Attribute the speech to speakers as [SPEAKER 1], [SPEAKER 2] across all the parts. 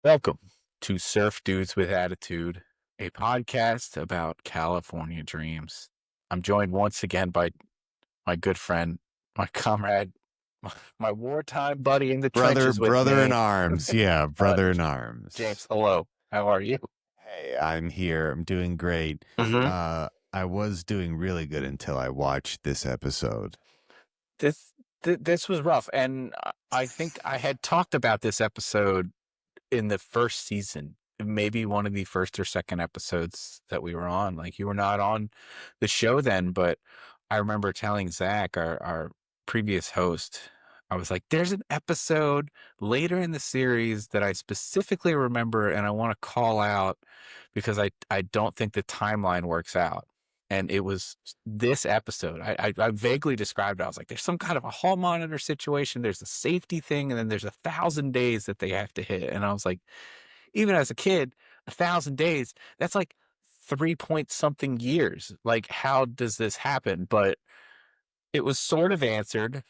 [SPEAKER 1] Welcome to Surf Dudes with Attitude, a podcast about California dreams. I'm joined once again by my good friend, my comrade, my wartime buddy in the trenches with
[SPEAKER 2] brother
[SPEAKER 1] me.
[SPEAKER 2] in arms. Yeah, brother in arms.
[SPEAKER 1] James, hello. How are you?
[SPEAKER 2] Hey, I'm here. I'm doing great. I was doing really good until I watched this episode.
[SPEAKER 1] This was rough, and I think I had talked about this episode in the first season, maybe one of the first or second episodes that we were on. Like, you were not on the show then, but I remember telling Zach, our previous host, I was like, there's an episode later in the series that I specifically remember and I want to call out because I don't think the timeline works out. And it was this episode. I vaguely described it. I was like, there's some kind of a hall monitor situation. There's a safety thing. And then there's 1,000 days that they have to hit. And I was like, even as a kid, 1,000 days, that's like 3-point-something years. Like, how does this happen? But it was sort of answered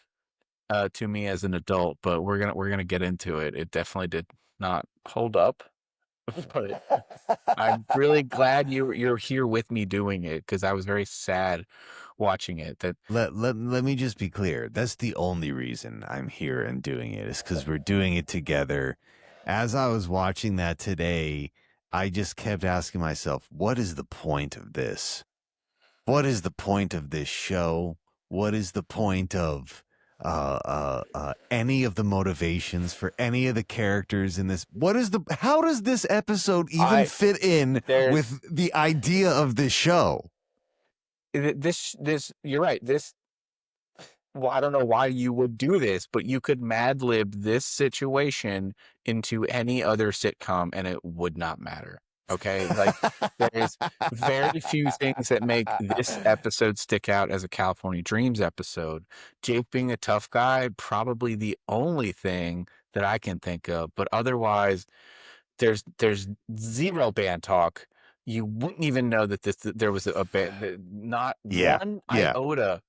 [SPEAKER 1] to me as an adult, but we're gonna get into it. It definitely did not hold up. But I'm really glad you're here with me doing it, because I was very sad watching it. That
[SPEAKER 2] Let me just be clear. That's the only reason I'm here and doing it is because we're doing it together. As I was watching that today, I just kept asking myself, what is the point of this? What is the point of this show? What is the point of any of the motivations for any of the characters in this? How does this episode even fit in with the idea of this show?
[SPEAKER 1] This you're right. Well, I don't know why you would do this, but you could Mad Lib this situation into any other sitcom and it would not matter. Okay, like, there's very few things that make this episode stick out as a California Dreams episode. Jake being a tough guy, probably the only thing that I can think of. But otherwise, there's zero band talk. You wouldn't even know that there was a band. Not one iota,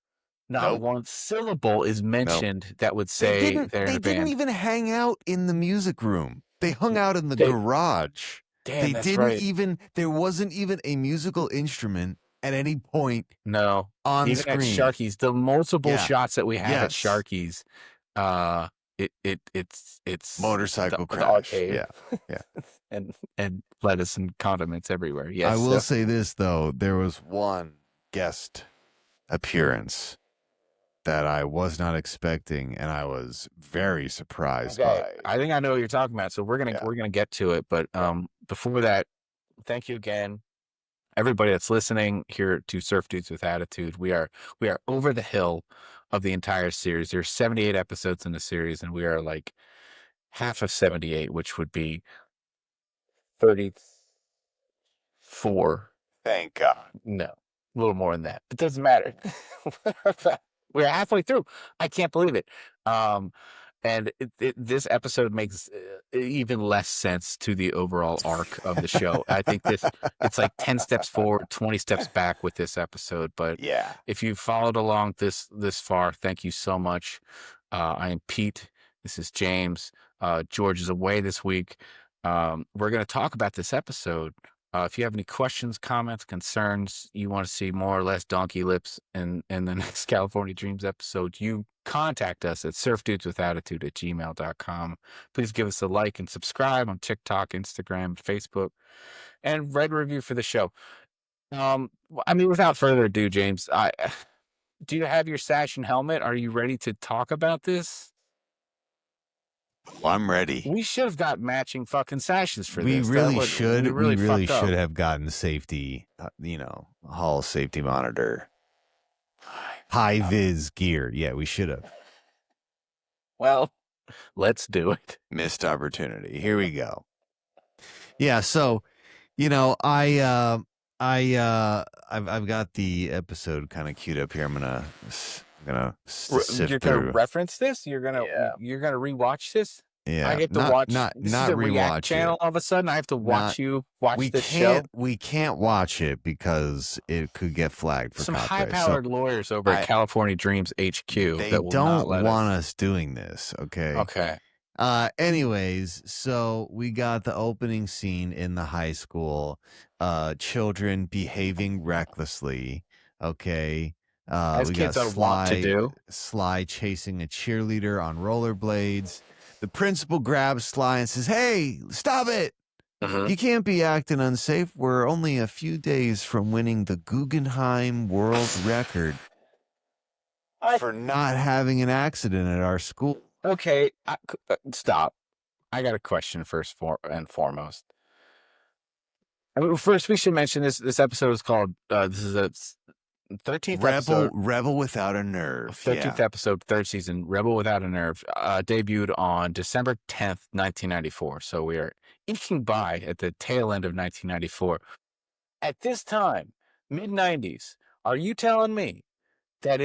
[SPEAKER 1] not one syllable is mentioned that would say
[SPEAKER 2] they didn't even hang out in the music room. They hung out in the garage.
[SPEAKER 1] Damn,
[SPEAKER 2] they didn't even. There wasn't even a musical instrument at any point.
[SPEAKER 1] No,
[SPEAKER 2] on
[SPEAKER 1] even
[SPEAKER 2] screen.
[SPEAKER 1] At Sharky's, the multiple shots that we had at Sharky's, it's
[SPEAKER 2] motorcycle
[SPEAKER 1] the
[SPEAKER 2] crash.
[SPEAKER 1] Arcade.
[SPEAKER 2] Yeah.
[SPEAKER 1] and lettuce and condiments everywhere. Yes,
[SPEAKER 2] I will say this though: there was one guest appearance that I was not expecting, and I was very surprised by.
[SPEAKER 1] I think I know what you're talking about, so we're gonna get to it. But before that, thank you again, everybody that's listening here to Surf Dudes with Attitude. We are over the hill of the entire series. There's 78 episodes in the series, and we are like half of 78, which would be 34.
[SPEAKER 2] Thank God.
[SPEAKER 1] No, a little more than that. It doesn't matter. We're halfway through. I can't believe it. And this episode makes even less sense to the overall arc of the show. I think it's like 10 steps forward, 20 steps back with this episode. But if you followed along this far, thank you so much. I am Pete. This is James. George is away this week. We're going to talk about this episode. If you have any questions, comments, concerns, you want to see more or less donkey lips in the next California Dreams episode, you contact us at surfdudeswithattitude@gmail.com. Please give us a like and subscribe on TikTok, Instagram, Facebook, and write a review for the show. I mean, without further ado, James, do you have your sash and helmet? Are you ready to talk about this?
[SPEAKER 2] Well, I'm ready.
[SPEAKER 1] We should have got matching fucking sashes for
[SPEAKER 2] this.
[SPEAKER 1] We
[SPEAKER 2] really
[SPEAKER 1] should
[SPEAKER 2] have gotten safety, hall safety monitor, high vis gear. Yeah, we should have.
[SPEAKER 1] Well, let's do it.
[SPEAKER 2] Missed opportunity. Here we go. Yeah, so I've got the episode kind of queued up here. I'm gonna sift
[SPEAKER 1] You're gonna reference this. You're gonna rewatch this.
[SPEAKER 2] Yeah,
[SPEAKER 1] I get to watch.
[SPEAKER 2] Not
[SPEAKER 1] this
[SPEAKER 2] not
[SPEAKER 1] is a
[SPEAKER 2] rewatch
[SPEAKER 1] React channel. All of a sudden, I have to watch this show.
[SPEAKER 2] We can't watch it because it could get flagged for
[SPEAKER 1] some
[SPEAKER 2] copyright.
[SPEAKER 1] high-powered lawyers over at California Dreams HQ.
[SPEAKER 2] They don't want us doing this. Okay.
[SPEAKER 1] Okay.
[SPEAKER 2] Anyways, so we got the opening scene in the high school, children behaving recklessly. Okay.
[SPEAKER 1] As
[SPEAKER 2] We got
[SPEAKER 1] kids are wont to do.
[SPEAKER 2] Sly chasing a cheerleader on rollerblades. The principal grabs Sly and says, "Hey, stop it.
[SPEAKER 1] Mhm.
[SPEAKER 2] You can't be acting unsafe. We're only a few days from winning the Guggenheim World Record for not having an accident at our school."
[SPEAKER 1] Okay, stop. I got a question and foremost. I mean, first, we should mention this episode is called. This is a 13th episode.
[SPEAKER 2] Rebel without a nerve.
[SPEAKER 1] 13th
[SPEAKER 2] Yeah.
[SPEAKER 1] episode, third season. Rebel Without a Nerve debuted on December 10th, 1994. So we are inching by at the tail end of 1994. At this time, mid 90s, are you telling me that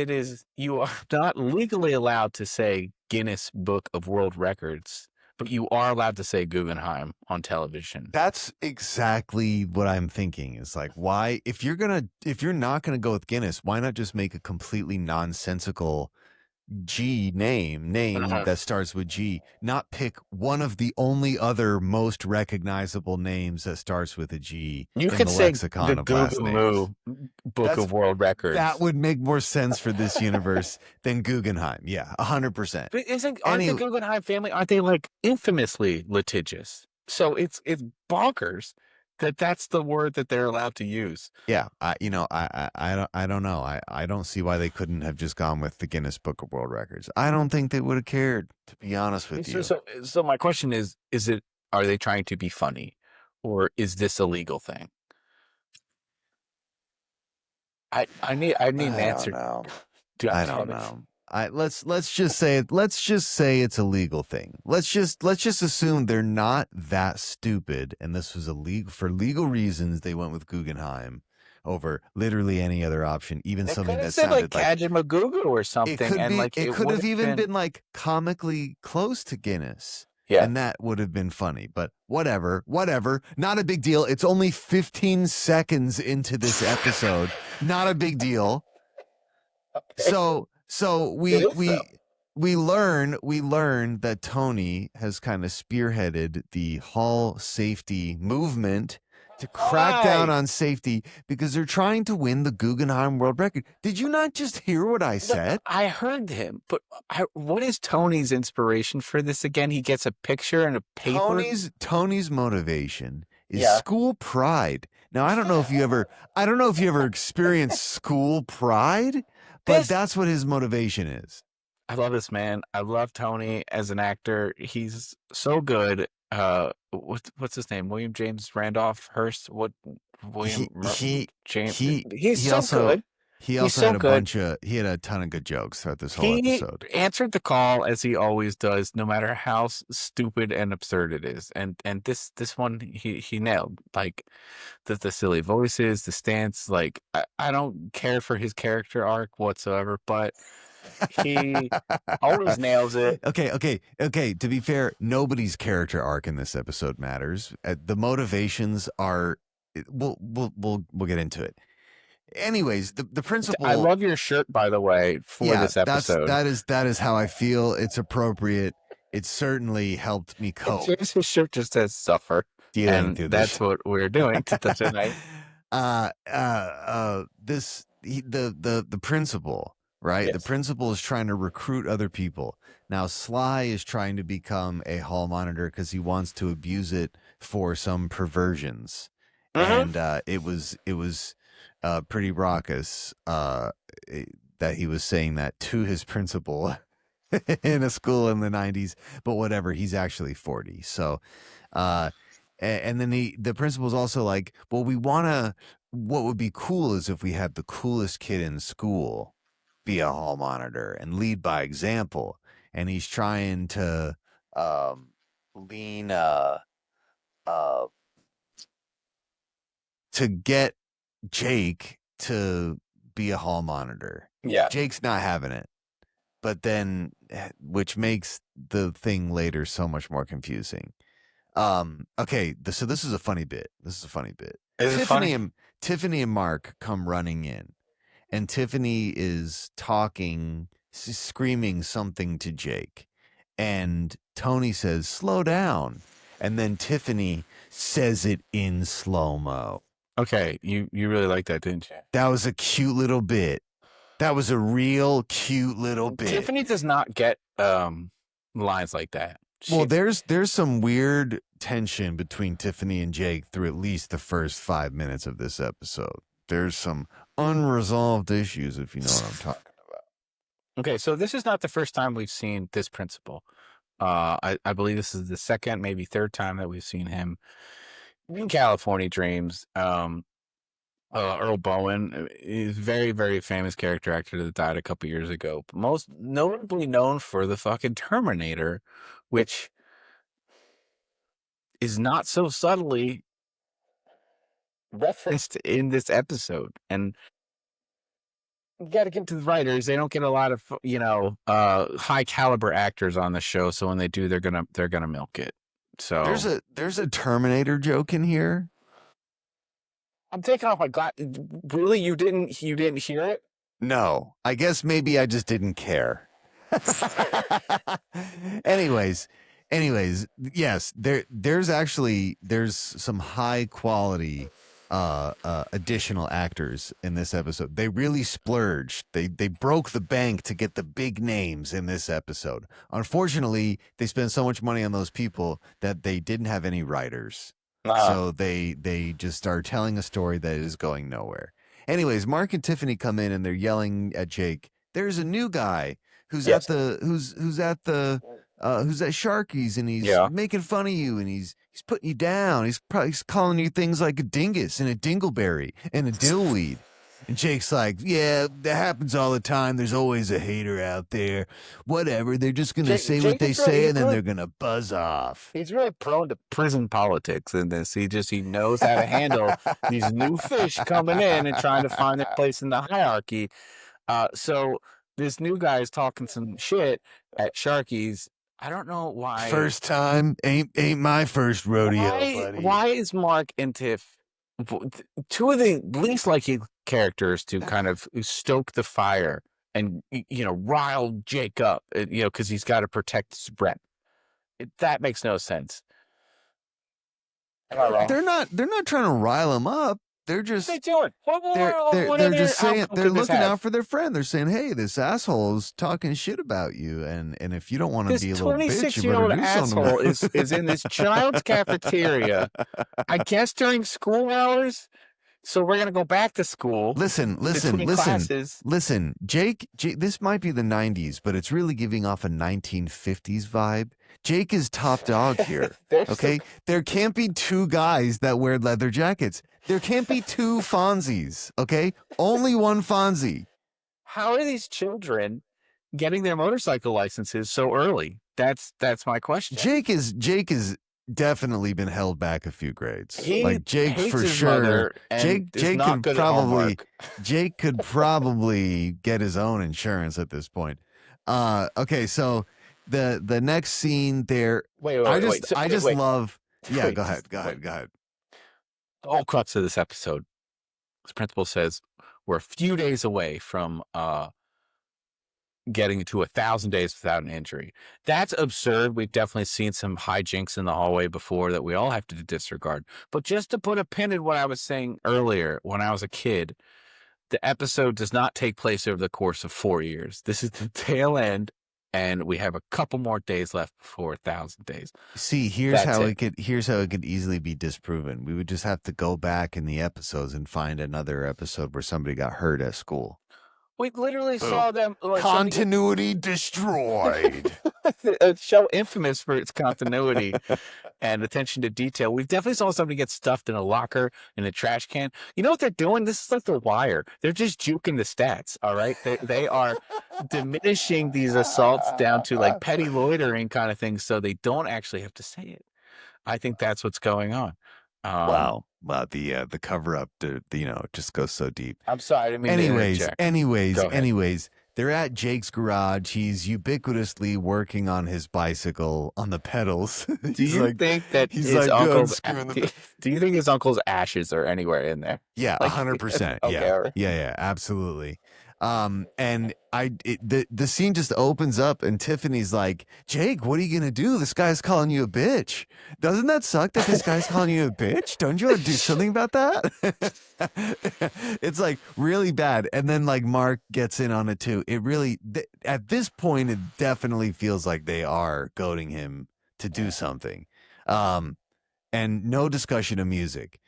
[SPEAKER 1] you are not legally allowed to say Guinness Book of World Records, but you are allowed to say Guggenheim on television?
[SPEAKER 2] That's exactly what I'm thinking. Is like, why, if you're not gonna go with Guinness, why not just make a completely nonsensical name that starts with G, not pick one of the only other most recognizable names that starts with a G
[SPEAKER 1] You
[SPEAKER 2] in
[SPEAKER 1] could
[SPEAKER 2] the
[SPEAKER 1] say
[SPEAKER 2] lexicon
[SPEAKER 1] the
[SPEAKER 2] of last names.
[SPEAKER 1] Book of World Records.
[SPEAKER 2] That would make more sense for this universe than Guggenheim. Yeah, 100%.
[SPEAKER 1] But aren't the Guggenheim family, aren't they like infamously litigious? So it's bonkers that that's the word that they're allowed to use.
[SPEAKER 2] Yeah, I don't know. I don't see why they couldn't have just gone with the Guinness Book of World Records. I don't think they would have cared, to be honest with you.
[SPEAKER 1] So my question is are they trying to be funny, or is this a legal thing? I need an answer.
[SPEAKER 2] I don't know. Let's just say it's a legal thing. Let's just assume they're not that stupid, and this was for legal reasons they went with Guggenheim over literally any other option, even something that sounded like
[SPEAKER 1] Kajamagugu or something.
[SPEAKER 2] It could have even been like comically close to Guinness.
[SPEAKER 1] Yeah.
[SPEAKER 2] And that would have been funny, but whatever. Not a big deal. It's only 15 seconds into this episode. Not a big deal. So we learn that Tony has kind of spearheaded the hall safety movement to crack down on safety because they're trying to win the Guggenheim World Record. Did you not just hear what I said?
[SPEAKER 1] I heard him, but what is Tony's inspiration for this again? He gets a picture and a paper.
[SPEAKER 2] Tony's motivation is school pride. Now I don't know if you ever experienced school pride, but that's what his motivation is.
[SPEAKER 1] I love this man. I love Tony as an actor. He's so good. What's his name? William James Randolph Hearst. James. He's so good.
[SPEAKER 2] He also had he had a ton of good jokes throughout this whole episode.
[SPEAKER 1] He answered the call as he always does, no matter how stupid and absurd it is. And this one he nailed. Like the silly voices, the stance. Like I don't care for his character arc whatsoever, but he always nails it.
[SPEAKER 2] Okay. To be fair, nobody's character arc in this episode matters. The motivations are. We'll get into it. Anyways, the principal.
[SPEAKER 1] I love your shirt, by the way, for this episode.
[SPEAKER 2] That is how I feel. It's appropriate. It certainly helped me cope.
[SPEAKER 1] His shirt just says "suffer," and that's what we're doing tonight.
[SPEAKER 2] The principal, right? Yes. The principal is trying to recruit other people. Now Sly is trying to become a hall monitor because he wants to abuse it for some perversions, and it was pretty raucous that he was saying that to his principal in a school in the 90s, but whatever, he's actually 40. So and then the principal's also like, well, what would be cool is if we had the coolest kid in school be a hall monitor and lead by example. And he's trying to lean to get Jake to be a hall monitor.
[SPEAKER 1] Yeah.
[SPEAKER 2] Jake's not having it. But then, which makes the thing later so much more confusing. Okay, so this is a funny bit. Tiffany and Mark come running in, and Tiffany is screaming something to Jake. And Tony says, slow down. And then Tiffany says it in slow-mo.
[SPEAKER 1] Okay, you really like that, didn't you?
[SPEAKER 2] That was a cute little bit. That was a real cute little bit.
[SPEAKER 1] Tiffany does not get lines like that.
[SPEAKER 2] Well, there's some weird tension between Tiffany and Jake through at least the first 5 minutes of this episode. There's some unresolved issues, if you know what I'm talking about.
[SPEAKER 1] Okay, so this is not the first time we've seen this principal. I believe this is the second, maybe third time that we've seen him in California Dreams. Earl Bowen is very, very famous character actor that died a couple years ago. Most notably known for the fucking Terminator, which is not so subtly referenced in this episode. And you got to give to the writers; they don't get a lot of high caliber actors on the show. So when they do, they're gonna milk it. So
[SPEAKER 2] there's a Terminator joke in here.
[SPEAKER 1] I'm taking off my glass. Really, you didn't hear it?
[SPEAKER 2] No, I guess maybe I just didn't care. anyways, yes, there's some high quality additional actors in this episode. They really splurged. They broke the bank to get the big names in this episode. Unfortunately, they spent so much money on those people that they didn't have any writers. So they just start telling a story that is going nowhere. Anyways, Mark and Tiffany come in and they're yelling at Jake. There's a new guy who's at Sharkey's, and he's making fun of you, and he's putting you down. He's calling you things like a dingus and a dingleberry and a dillweed. And Jake's like, yeah, that happens all the time. There's always a hater out there. Whatever. They're just going to say what they say, and then they're going to buzz off.
[SPEAKER 1] He's really prone to prison politics in this. He knows how to handle these new fish coming in and trying to find their place in the hierarchy. So this new guy is talking some shit at Sharkey's. I don't know why.
[SPEAKER 2] First time ain't my first rodeo, buddy.
[SPEAKER 1] Why is Mark and Tiff two of the least likely characters to kind of stoke the fire and rile Jake up, because he's got to protect his breath? That makes no sense. Am I wrong?
[SPEAKER 2] They're not trying to rile him up. They're just
[SPEAKER 1] What are they doing?
[SPEAKER 2] They're just saying, they're looking out for their friend. They're saying, hey, this asshole is talking shit about you, and if you don't want to be a little bitch, you better do
[SPEAKER 1] asshole is in this child's cafeteria, I guess during school hours. So we're gonna go back to school.
[SPEAKER 2] Listen. Jake, this might be the 90s, but it's really giving off a 1950s vibe. Jake is top dog here. Okay, there can't be two guys that wear leather jackets. There can't be two Fonzies. Okay, only one Fonzie.
[SPEAKER 1] How are these children getting their motorcycle licenses so early? That's my question.
[SPEAKER 2] Jake is definitely been held back a few grades. Jake for
[SPEAKER 1] his
[SPEAKER 2] sure. Jake could
[SPEAKER 1] Jake
[SPEAKER 2] probably get his own insurance at this point. Okay, so the next scene there. I just love. Yeah, go ahead.
[SPEAKER 1] The whole crux of this episode, the principal says we're a few days away from getting to 1,000 days without an injury. That's absurd. We've definitely seen some hijinks in the hallway before that we all have to disregard. But just to put a pin in what I was saying earlier, when I was a kid, the episode does not take place over the course of 4 years. This is the tail end, and we have a couple more days left before 1,000 days.
[SPEAKER 2] See, here's how it could easily be disproven. We would just have to go back in the episodes and find another episode where somebody got hurt at school.
[SPEAKER 1] We literally saw them.
[SPEAKER 2] Continuity destroyed.
[SPEAKER 1] A show infamous for its continuity and attention to detail. We definitely saw somebody get stuffed in a locker, in a trash can. You know what they're doing? This is like The Wire. They're just juking the stats, all right? They are diminishing these assaults down to like petty loitering kind of things so they don't actually have to say it. I think that's what's going on.
[SPEAKER 2] Wow, the cover up, just goes so deep.
[SPEAKER 1] I'm sorry, I didn't mean to interject.
[SPEAKER 2] Anyways, they're at Jake's garage. He's ubiquitously working on his bicycle on the pedals.
[SPEAKER 1] Do you think that his uncle's ashes are anywhere in there?
[SPEAKER 2] Yeah, 100%.
[SPEAKER 1] Okay,
[SPEAKER 2] Yeah, absolutely. And the scene just opens up, and Tiffany's like, "Jake, what are you gonna do? This guy's calling you a bitch. Doesn't that suck that this guy's calling you a bitch? Don't you want to do something about that?" It's like really bad. And then like Mark gets in on it too. It really at this point it definitely feels like they are goading him to do something. And no discussion of music.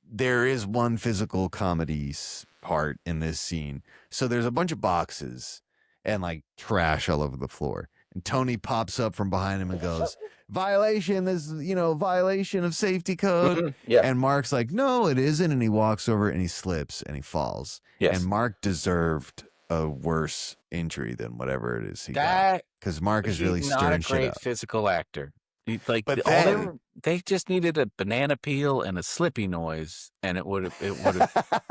[SPEAKER 2] There is one physical comedy part in this scene. So there's a bunch of boxes and like trash all over the floor. And Tony pops up from behind him and goes, "Violation, this is, violation of safety code."
[SPEAKER 1] Yeah.
[SPEAKER 2] And Mark's like, "No, it isn't." And he walks over and he slips and he falls.
[SPEAKER 1] Yes.
[SPEAKER 2] And Mark deserved a worse injury than whatever it is he got.
[SPEAKER 1] That
[SPEAKER 2] Because Mark is really
[SPEAKER 1] he's not a
[SPEAKER 2] stirring shit
[SPEAKER 1] great
[SPEAKER 2] up.
[SPEAKER 1] physical actor. Like,
[SPEAKER 2] But
[SPEAKER 1] all
[SPEAKER 2] then-
[SPEAKER 1] they just needed a banana peel and a slippy noise, and it would have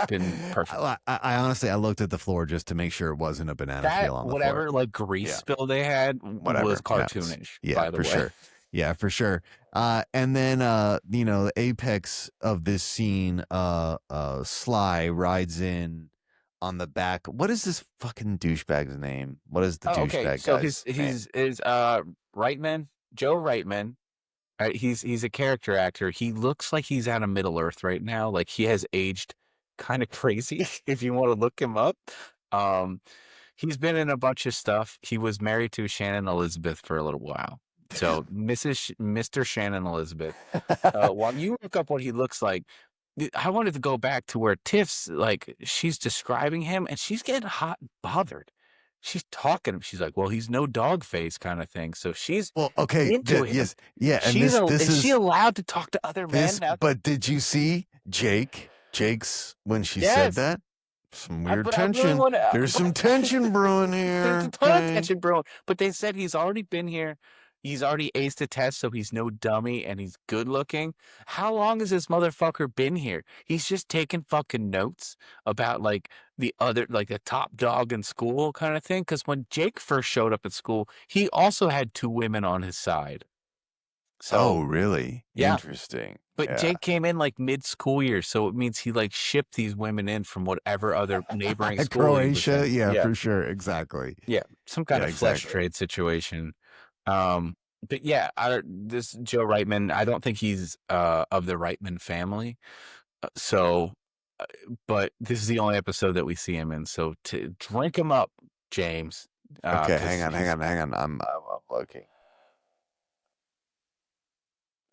[SPEAKER 1] been perfect.
[SPEAKER 2] I honestly, I looked at the floor just to make sure it wasn't a banana
[SPEAKER 1] That
[SPEAKER 2] peel on the
[SPEAKER 1] whatever
[SPEAKER 2] floor.
[SPEAKER 1] like grease
[SPEAKER 2] Yeah.
[SPEAKER 1] spill they had
[SPEAKER 2] Whatever.
[SPEAKER 1] was cartoonish.
[SPEAKER 2] Yeah,
[SPEAKER 1] by the
[SPEAKER 2] for
[SPEAKER 1] way.
[SPEAKER 2] sure. Yeah, for sure. And then the apex of this scene, Sly rides in on the back. What is this fucking douchebag's name? What is the douchebag guy's
[SPEAKER 1] So
[SPEAKER 2] name?
[SPEAKER 1] he's Reitman, Joe Reitman. He's a character actor. He looks like he's out of Middle Earth right now. Like he has aged kind of crazy. If you want to look him up, he's been in a bunch of stuff. He was married to Shannon Elizabeth for a little while. So Mr. Shannon Elizabeth. While you look up what he looks like, I wanted to go back to where Tiff's like she's describing him, and she's getting hot and bothered. She's talking. She's like, "Well, he's no dog face," kind of thing. So she's
[SPEAKER 2] okay,
[SPEAKER 1] into him.
[SPEAKER 2] yes, yeah. And
[SPEAKER 1] She's
[SPEAKER 2] this
[SPEAKER 1] is she allowed to talk to other men now?
[SPEAKER 2] But did you see Jake's when she said that? Some weird tension. There's some tension brewing here.
[SPEAKER 1] There's a ton of tension brewing. But they said he's already been here. He's already aced the test, so he's no dummy and he's good looking. How long has this motherfucker been here? He's just taking fucking notes about like the top dog in school kind of thing. Because when Jake first showed up at school, he also had 2 women on his side. So,
[SPEAKER 2] really?
[SPEAKER 1] Yeah.
[SPEAKER 2] Interesting.
[SPEAKER 1] But
[SPEAKER 2] Yeah.
[SPEAKER 1] Jake came in like mid-school year, so it means he like shipped these women in from whatever other neighboring school.
[SPEAKER 2] Croatia, yeah, for sure, exactly.
[SPEAKER 1] Yeah, some kind of flesh
[SPEAKER 2] exactly.
[SPEAKER 1] trade situation. But yeah, this Joe Reitman, I don't think he's of the Reitman family. But this is the only episode that we see him in. So to drink him up, James.
[SPEAKER 2] Okay, hang on. I'm looking.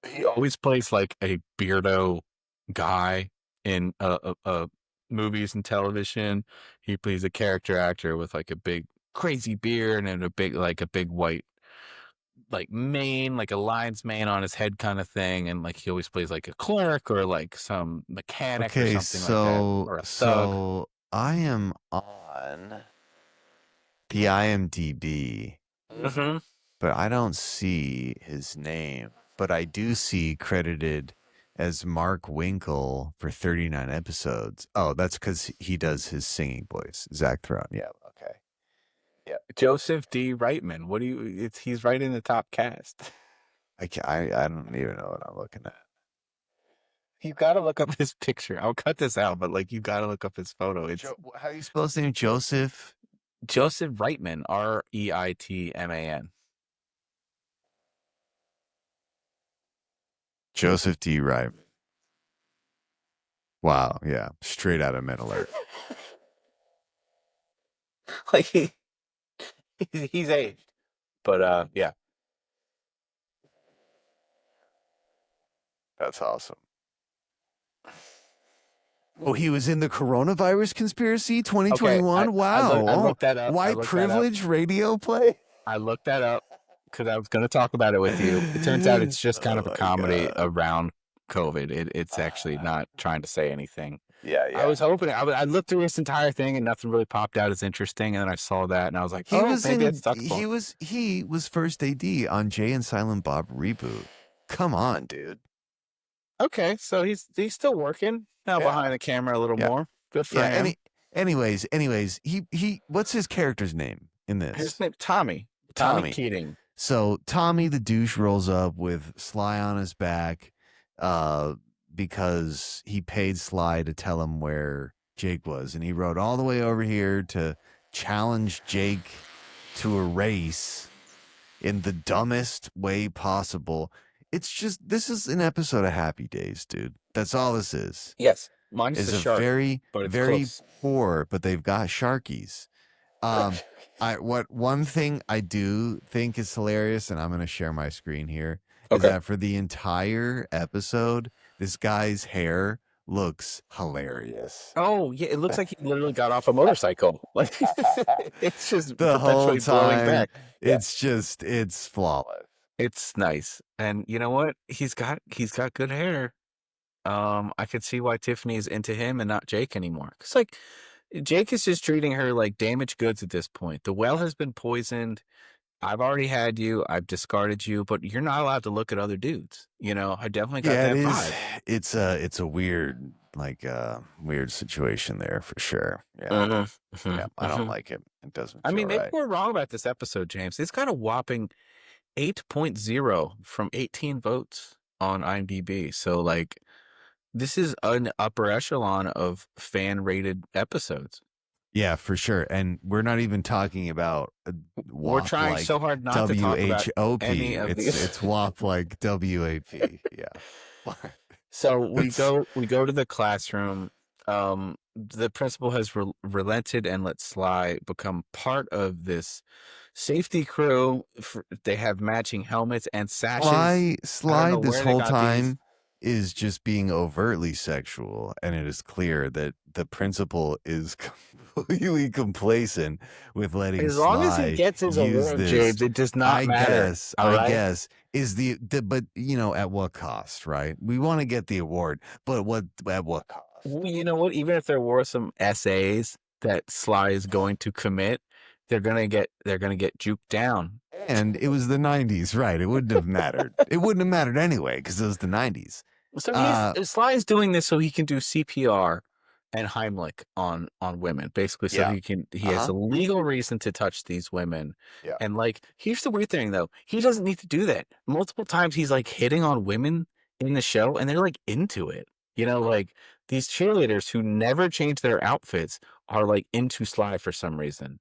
[SPEAKER 1] He always plays like a beardo guy in movies and television. He plays a character actor with like a big crazy beard and a big white like mane, like a lion's mane on his head kind of thing, and like he always plays like a clerk or like some mechanic or something like that, or a thug.
[SPEAKER 2] So I am on the IMDb, but I don't see his name. But I do see credited as Mark Winkle for 39 episodes. Oh, that's because he does his singing voice. Zach Throne. Yeah. Okay.
[SPEAKER 1] Yeah. Joseph D. Reitman. He's right in the top cast.
[SPEAKER 2] I don't even know what I'm looking at.
[SPEAKER 1] You got to look up his picture. I'll cut this out, but like you got to look up his photo. It's
[SPEAKER 2] how do you spell his name? Joseph
[SPEAKER 1] Reitman. Reitman.
[SPEAKER 2] Joseph D. Reitman. Wow, yeah, straight out of Middle Earth.
[SPEAKER 1] Like he's aged, but yeah,
[SPEAKER 2] that's awesome. Oh, he was in the coronavirus conspiracy 2021.
[SPEAKER 1] Okay,
[SPEAKER 2] wow,
[SPEAKER 1] I looked that up.
[SPEAKER 2] White privilege radio play.
[SPEAKER 1] I looked that up because I was going to talk about it with you. It turns out it's just kind of a comedy around COVID. It's actually not trying to say anything.
[SPEAKER 2] Yeah.
[SPEAKER 1] I was hoping. I looked through this entire thing and nothing really popped out as interesting. And then I saw that and I was like, maybe it's Duckball.
[SPEAKER 2] He was first AD on Jay and Silent Bob reboot. Come on, dude.
[SPEAKER 1] Okay, so he's still working now behind the camera a little more. Good for him.
[SPEAKER 2] Anyways, he what's his character's name in this?
[SPEAKER 1] His name Tommy Keating.
[SPEAKER 2] So Tommy the douche rolls up with Sly on his back. because he paid Sly to tell him where Jake was, and he rode all the way over here to challenge Jake to a race in the dumbest way possible. It's just, this is an episode of Happy Days, dude. That's all this is.
[SPEAKER 1] Yes, mine's
[SPEAKER 2] Is
[SPEAKER 1] the
[SPEAKER 2] a
[SPEAKER 1] shark,
[SPEAKER 2] very,
[SPEAKER 1] but it's
[SPEAKER 2] very
[SPEAKER 1] close.
[SPEAKER 2] poor, but they've got Sharkies. One thing I do think is hilarious, and I'm going to share my screen here, is
[SPEAKER 1] Okay.
[SPEAKER 2] that for the entire episode, this guy's hair looks hilarious.
[SPEAKER 1] Oh yeah, it looks like he literally got off a motorcycle. Like it's just
[SPEAKER 2] The whole
[SPEAKER 1] perpetually blowing
[SPEAKER 2] time,
[SPEAKER 1] back. Yeah,
[SPEAKER 2] it's flawless.
[SPEAKER 1] it's nice. And you know what? He's got good hair. I could see why Tiffany is into him and not Jake anymore. Cause like Jake is just treating her like damaged goods at this point. The well has been poisoned. I've already had you. I've discarded you, but you're not allowed to look at other dudes. You know, I definitely got
[SPEAKER 2] Yeah,
[SPEAKER 1] that
[SPEAKER 2] it is.
[SPEAKER 1] vibe.
[SPEAKER 2] It's a weird, like weird situation there for sure. Yeah. Yeah, I don't like it. It doesn't
[SPEAKER 1] I
[SPEAKER 2] feel
[SPEAKER 1] mean, maybe
[SPEAKER 2] right.
[SPEAKER 1] we're wrong about this episode, James. It's got a whopping 8.0 from 18 votes on IMDb. So, like, this is an upper echelon of fan rated episodes.
[SPEAKER 2] Yeah, for sure. And we're not even talking about
[SPEAKER 1] We're
[SPEAKER 2] WAP
[SPEAKER 1] trying
[SPEAKER 2] like
[SPEAKER 1] so hard not to talk about any
[SPEAKER 2] WHOP.
[SPEAKER 1] of these.
[SPEAKER 2] It's WAP like WAP. Yeah.
[SPEAKER 1] So we go to the classroom. The principal has relented and let Sly become part of this safety crew. They have matching helmets and sashes. I don't
[SPEAKER 2] Sly
[SPEAKER 1] know
[SPEAKER 2] this
[SPEAKER 1] where they
[SPEAKER 2] whole
[SPEAKER 1] got
[SPEAKER 2] time is just being overtly sexual, and it is clear that the principal is completely complacent with letting
[SPEAKER 1] As long as he
[SPEAKER 2] Sly
[SPEAKER 1] gets his
[SPEAKER 2] use
[SPEAKER 1] award,
[SPEAKER 2] this.
[SPEAKER 1] James, it does not matter.
[SPEAKER 2] I guess is the but you know, at what cost, right? We want to get the award, but at what cost?
[SPEAKER 1] Well, you know what? Even if there were some essays that Sly is going to commit, they're gonna get juked down.
[SPEAKER 2] And it was the 90s, right? It wouldn't have mattered. It wouldn't have mattered anyway because it was the 90s.
[SPEAKER 1] So Sly is doing this so he can do CPR and Heimlich on women, basically, so he has a legal reason to touch these women.
[SPEAKER 2] Yeah.
[SPEAKER 1] And like, here's the weird thing though, he doesn't need to do that. Multiple times he's like hitting on women in the show, and they're like into it. You know, like these cheerleaders who never change their outfits are like into Sly for some reason.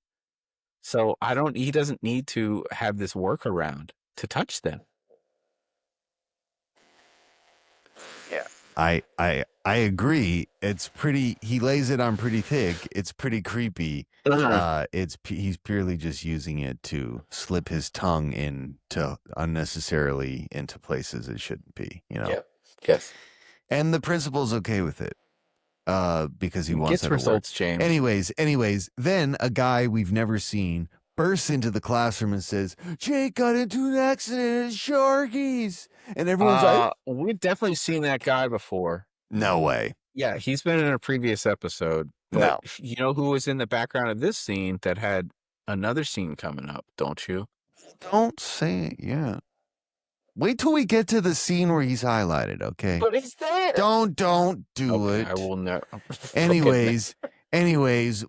[SPEAKER 1] So he doesn't need to have this workaround to touch them.
[SPEAKER 2] Yeah. I agree. It's pretty, he lays it on pretty thick. It's pretty creepy. He's purely just using it to slip his tongue into unnecessarily into places it shouldn't be, you know.
[SPEAKER 1] Yeah. Yes.
[SPEAKER 2] And the principal's okay with it. Because he wants
[SPEAKER 1] gets results, James.
[SPEAKER 2] Anyways, then a guy we've never seen bursts into the classroom and says, Jake got into an accident at Sharky's. And everyone's like,
[SPEAKER 1] we've definitely seen that guy before.
[SPEAKER 2] No way.
[SPEAKER 1] Yeah, he's been in a previous episode. But
[SPEAKER 2] No.
[SPEAKER 1] You know who was in the background of this scene that had another scene coming up, don't you?
[SPEAKER 2] Don't say it yet. Wait till we get to the scene where he's highlighted, okay?
[SPEAKER 1] But it's there.
[SPEAKER 2] Don't do it.
[SPEAKER 1] I will never.
[SPEAKER 2] Anyways,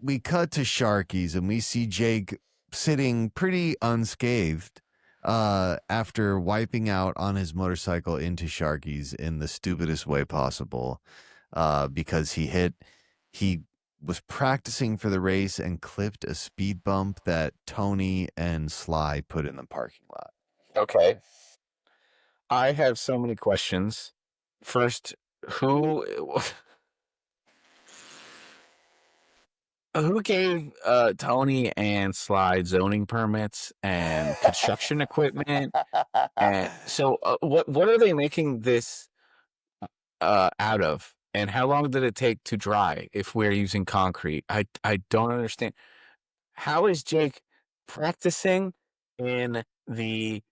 [SPEAKER 2] we cut to Sharky's and we see Jake sitting pretty unscathed after wiping out on his motorcycle into Sharky's in the stupidest way possible because he was practicing for the race and clipped a speed bump that Tony and Sly put in the parking lot.
[SPEAKER 1] Okay. I have so many questions. First, who gave Tony and Sly zoning permits and construction equipment? And so, what are they making this out of? And how long did it take to dry if we're using concrete? I don't understand. How is Jake practicing in the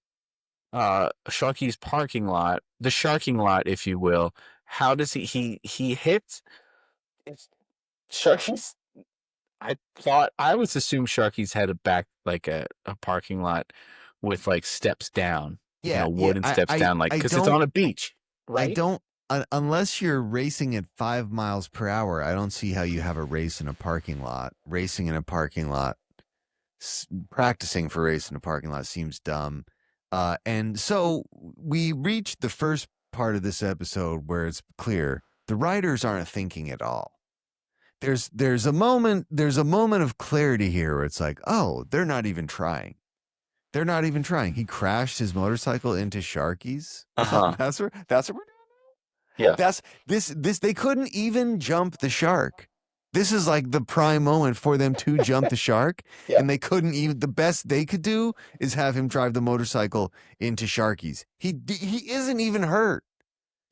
[SPEAKER 1] Sharky's parking lot, the sharking lot, if you will? How does he hits Sharky's? I was assumed Sharky's had a parking lot with like steps down, wooden steps down, like because it's on a beach, right?
[SPEAKER 2] I don't unless you're racing at 5 miles per hour. I don't see how you have a race in a parking lot. Racing in a parking lot, practicing for race in a parking lot seems dumb. And so we reached the first part of this episode where it's clear the writers aren't thinking at all. There's a moment of clarity here where it's like, oh, they're not even trying. They're not even trying. He crashed his motorcycle into Sharky's. That's what we're doing.
[SPEAKER 1] Yeah.
[SPEAKER 2] That's this they couldn't even jump the shark. This is like the prime moment for them to jump the shark.
[SPEAKER 1] Yeah.
[SPEAKER 2] And they couldn't even, the best they could do is have him drive the motorcycle into Sharky's. He isn't even hurt.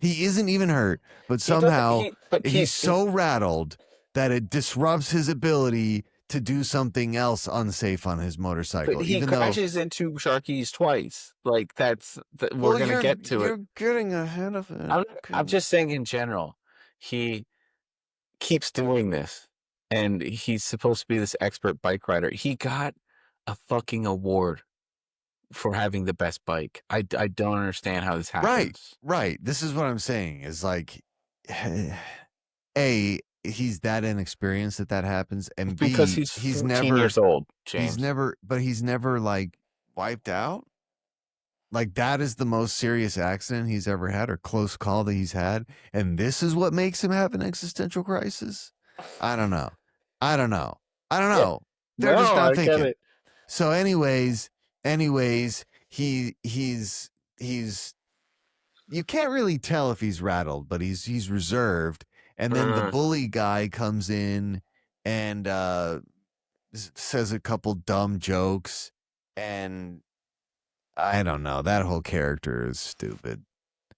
[SPEAKER 2] He isn't even hurt, but somehow he's so rattled that it disrupts his ability to do something else unsafe on his motorcycle.
[SPEAKER 1] But he crashes into Sharky's twice. Like we're gonna get to it.
[SPEAKER 2] You're getting ahead of it.
[SPEAKER 1] I'm just saying in general, he keeps doing this, and he's supposed to be this expert bike rider. He got a fucking award for having the best bike. I don't understand how this happens.
[SPEAKER 2] Right. This is what I'm saying is like, A, he's that inexperienced that happens, and B,
[SPEAKER 1] because he's never years old, James.
[SPEAKER 2] He's never like wiped out. Like that is the most serious accident he's ever had or close call that he's had, and this is what makes him have an existential crisis. I don't know.
[SPEAKER 1] Yeah.
[SPEAKER 2] They're just not thinking.
[SPEAKER 1] It.
[SPEAKER 2] So, anyways, he's you can't really tell if he's rattled, but he's reserved. And then the bully guy comes in and says a couple dumb jokes, and I don't know. That whole character is stupid.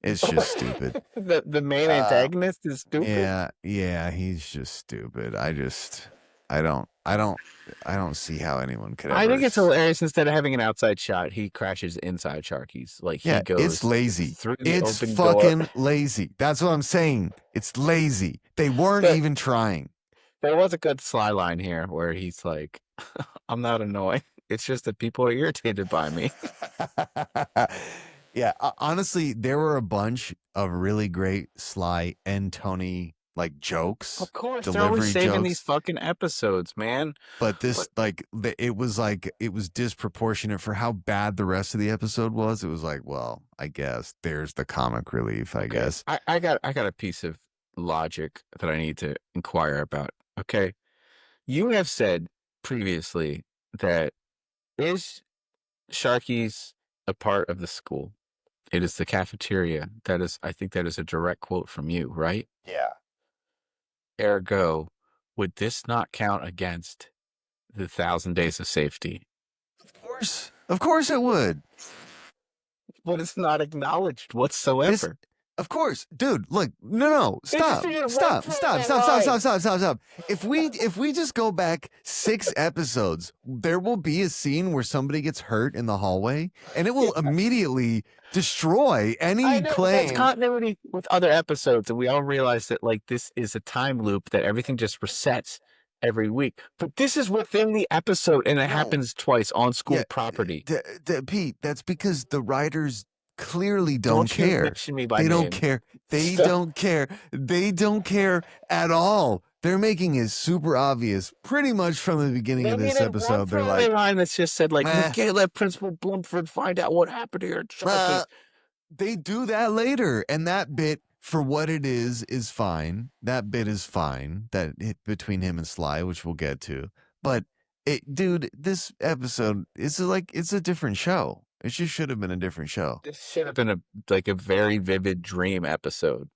[SPEAKER 2] It's just stupid.
[SPEAKER 1] The main antagonist is stupid.
[SPEAKER 2] Yeah, he's just stupid. I don't see how anyone could ever.
[SPEAKER 1] I think it's hilarious. Instead of having an outside shot, he crashes inside Sharky's. Like he goes.
[SPEAKER 2] It's lazy.
[SPEAKER 1] Through the
[SPEAKER 2] it's
[SPEAKER 1] open
[SPEAKER 2] fucking
[SPEAKER 1] door.
[SPEAKER 2] lazy. That's what I'm saying. It's lazy. They weren't even trying.
[SPEAKER 1] There was a good sly line here where he's like, "I'm not annoying. It's just that people are irritated by me."
[SPEAKER 2] Yeah, honestly, there were a bunch of really great Sly and Tony like jokes.
[SPEAKER 1] Of course, they're always saving these fucking episodes, man.
[SPEAKER 2] But this, it was disproportionate for how bad the rest of the episode was. It was like, well, I guess there's the comic relief. I guess
[SPEAKER 1] I got a piece of logic that I need to inquire about. Okay, you have said previously that is Sharky's a part of the school? It is the cafeteria. I think that is a direct quote from you, right?
[SPEAKER 2] Yeah.
[SPEAKER 1] Ergo, would this not count against the 1,000 days of safety?
[SPEAKER 2] Of course it would.
[SPEAKER 1] But it's not acknowledged whatsoever.
[SPEAKER 2] Of course, dude. Look, no, stop. If we just go back 6 episodes, there will be a scene where somebody gets hurt in the hallway, and it will immediately destroy any claim.
[SPEAKER 1] That's continuity with other episodes, and we all realize that like this is a time loop that everything just resets every week. But this is within the episode, and it happens twice on school property.
[SPEAKER 2] Pete, that's because the writers clearly don't care.
[SPEAKER 1] They
[SPEAKER 2] don't care. They don't care. They don't care at all. They're making it super obvious pretty much from the beginning of this episode. They're like,
[SPEAKER 1] line that's just said like, you can't let Principal Blumford find out what happened to your Sharky.
[SPEAKER 2] They do that later, and that bit, for what it is fine. That bit is fine. That hit between him and Sly, which we'll get to. But dude, this episode is like, it's a different show. It just should have been a different show.
[SPEAKER 1] This should have been a very vivid dream episode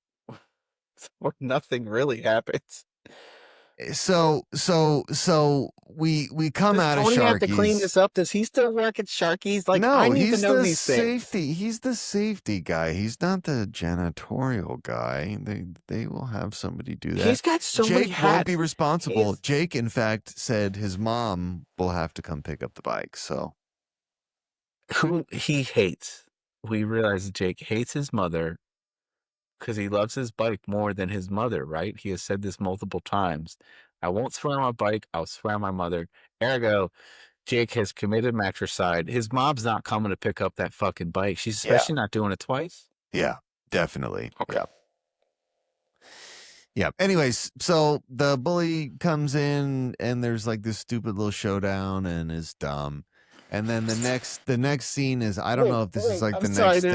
[SPEAKER 1] where nothing really happens.
[SPEAKER 2] So we come out of Sharky's. Does Tony have to
[SPEAKER 1] clean this up? Does he still work at Sharky's? Like,
[SPEAKER 2] no,
[SPEAKER 1] I need to know these things.
[SPEAKER 2] He's the safety guy. He's not the janitorial guy. They will have somebody do that.
[SPEAKER 1] He's got so many hats.
[SPEAKER 2] Jake won't be responsible. Jake, in fact, said his mom will have to come pick up the bike. So.
[SPEAKER 1] Who he hates. We realize that Jake hates his mother because he loves his bike more than his mother, right? He has said this multiple times. I won't swear on my bike. I'll swear on my mother. Ergo, Jake has committed matricide. His mom's not coming to pick up that fucking bike. She's especially not doing it twice.
[SPEAKER 2] Yeah, definitely.
[SPEAKER 1] Okay.
[SPEAKER 2] Yeah. Anyways, so the bully comes in and there's like this stupid little showdown and is dumb. And then the next scene is, I don't know if this is like
[SPEAKER 1] I'm
[SPEAKER 2] the
[SPEAKER 1] sorry.
[SPEAKER 2] next day.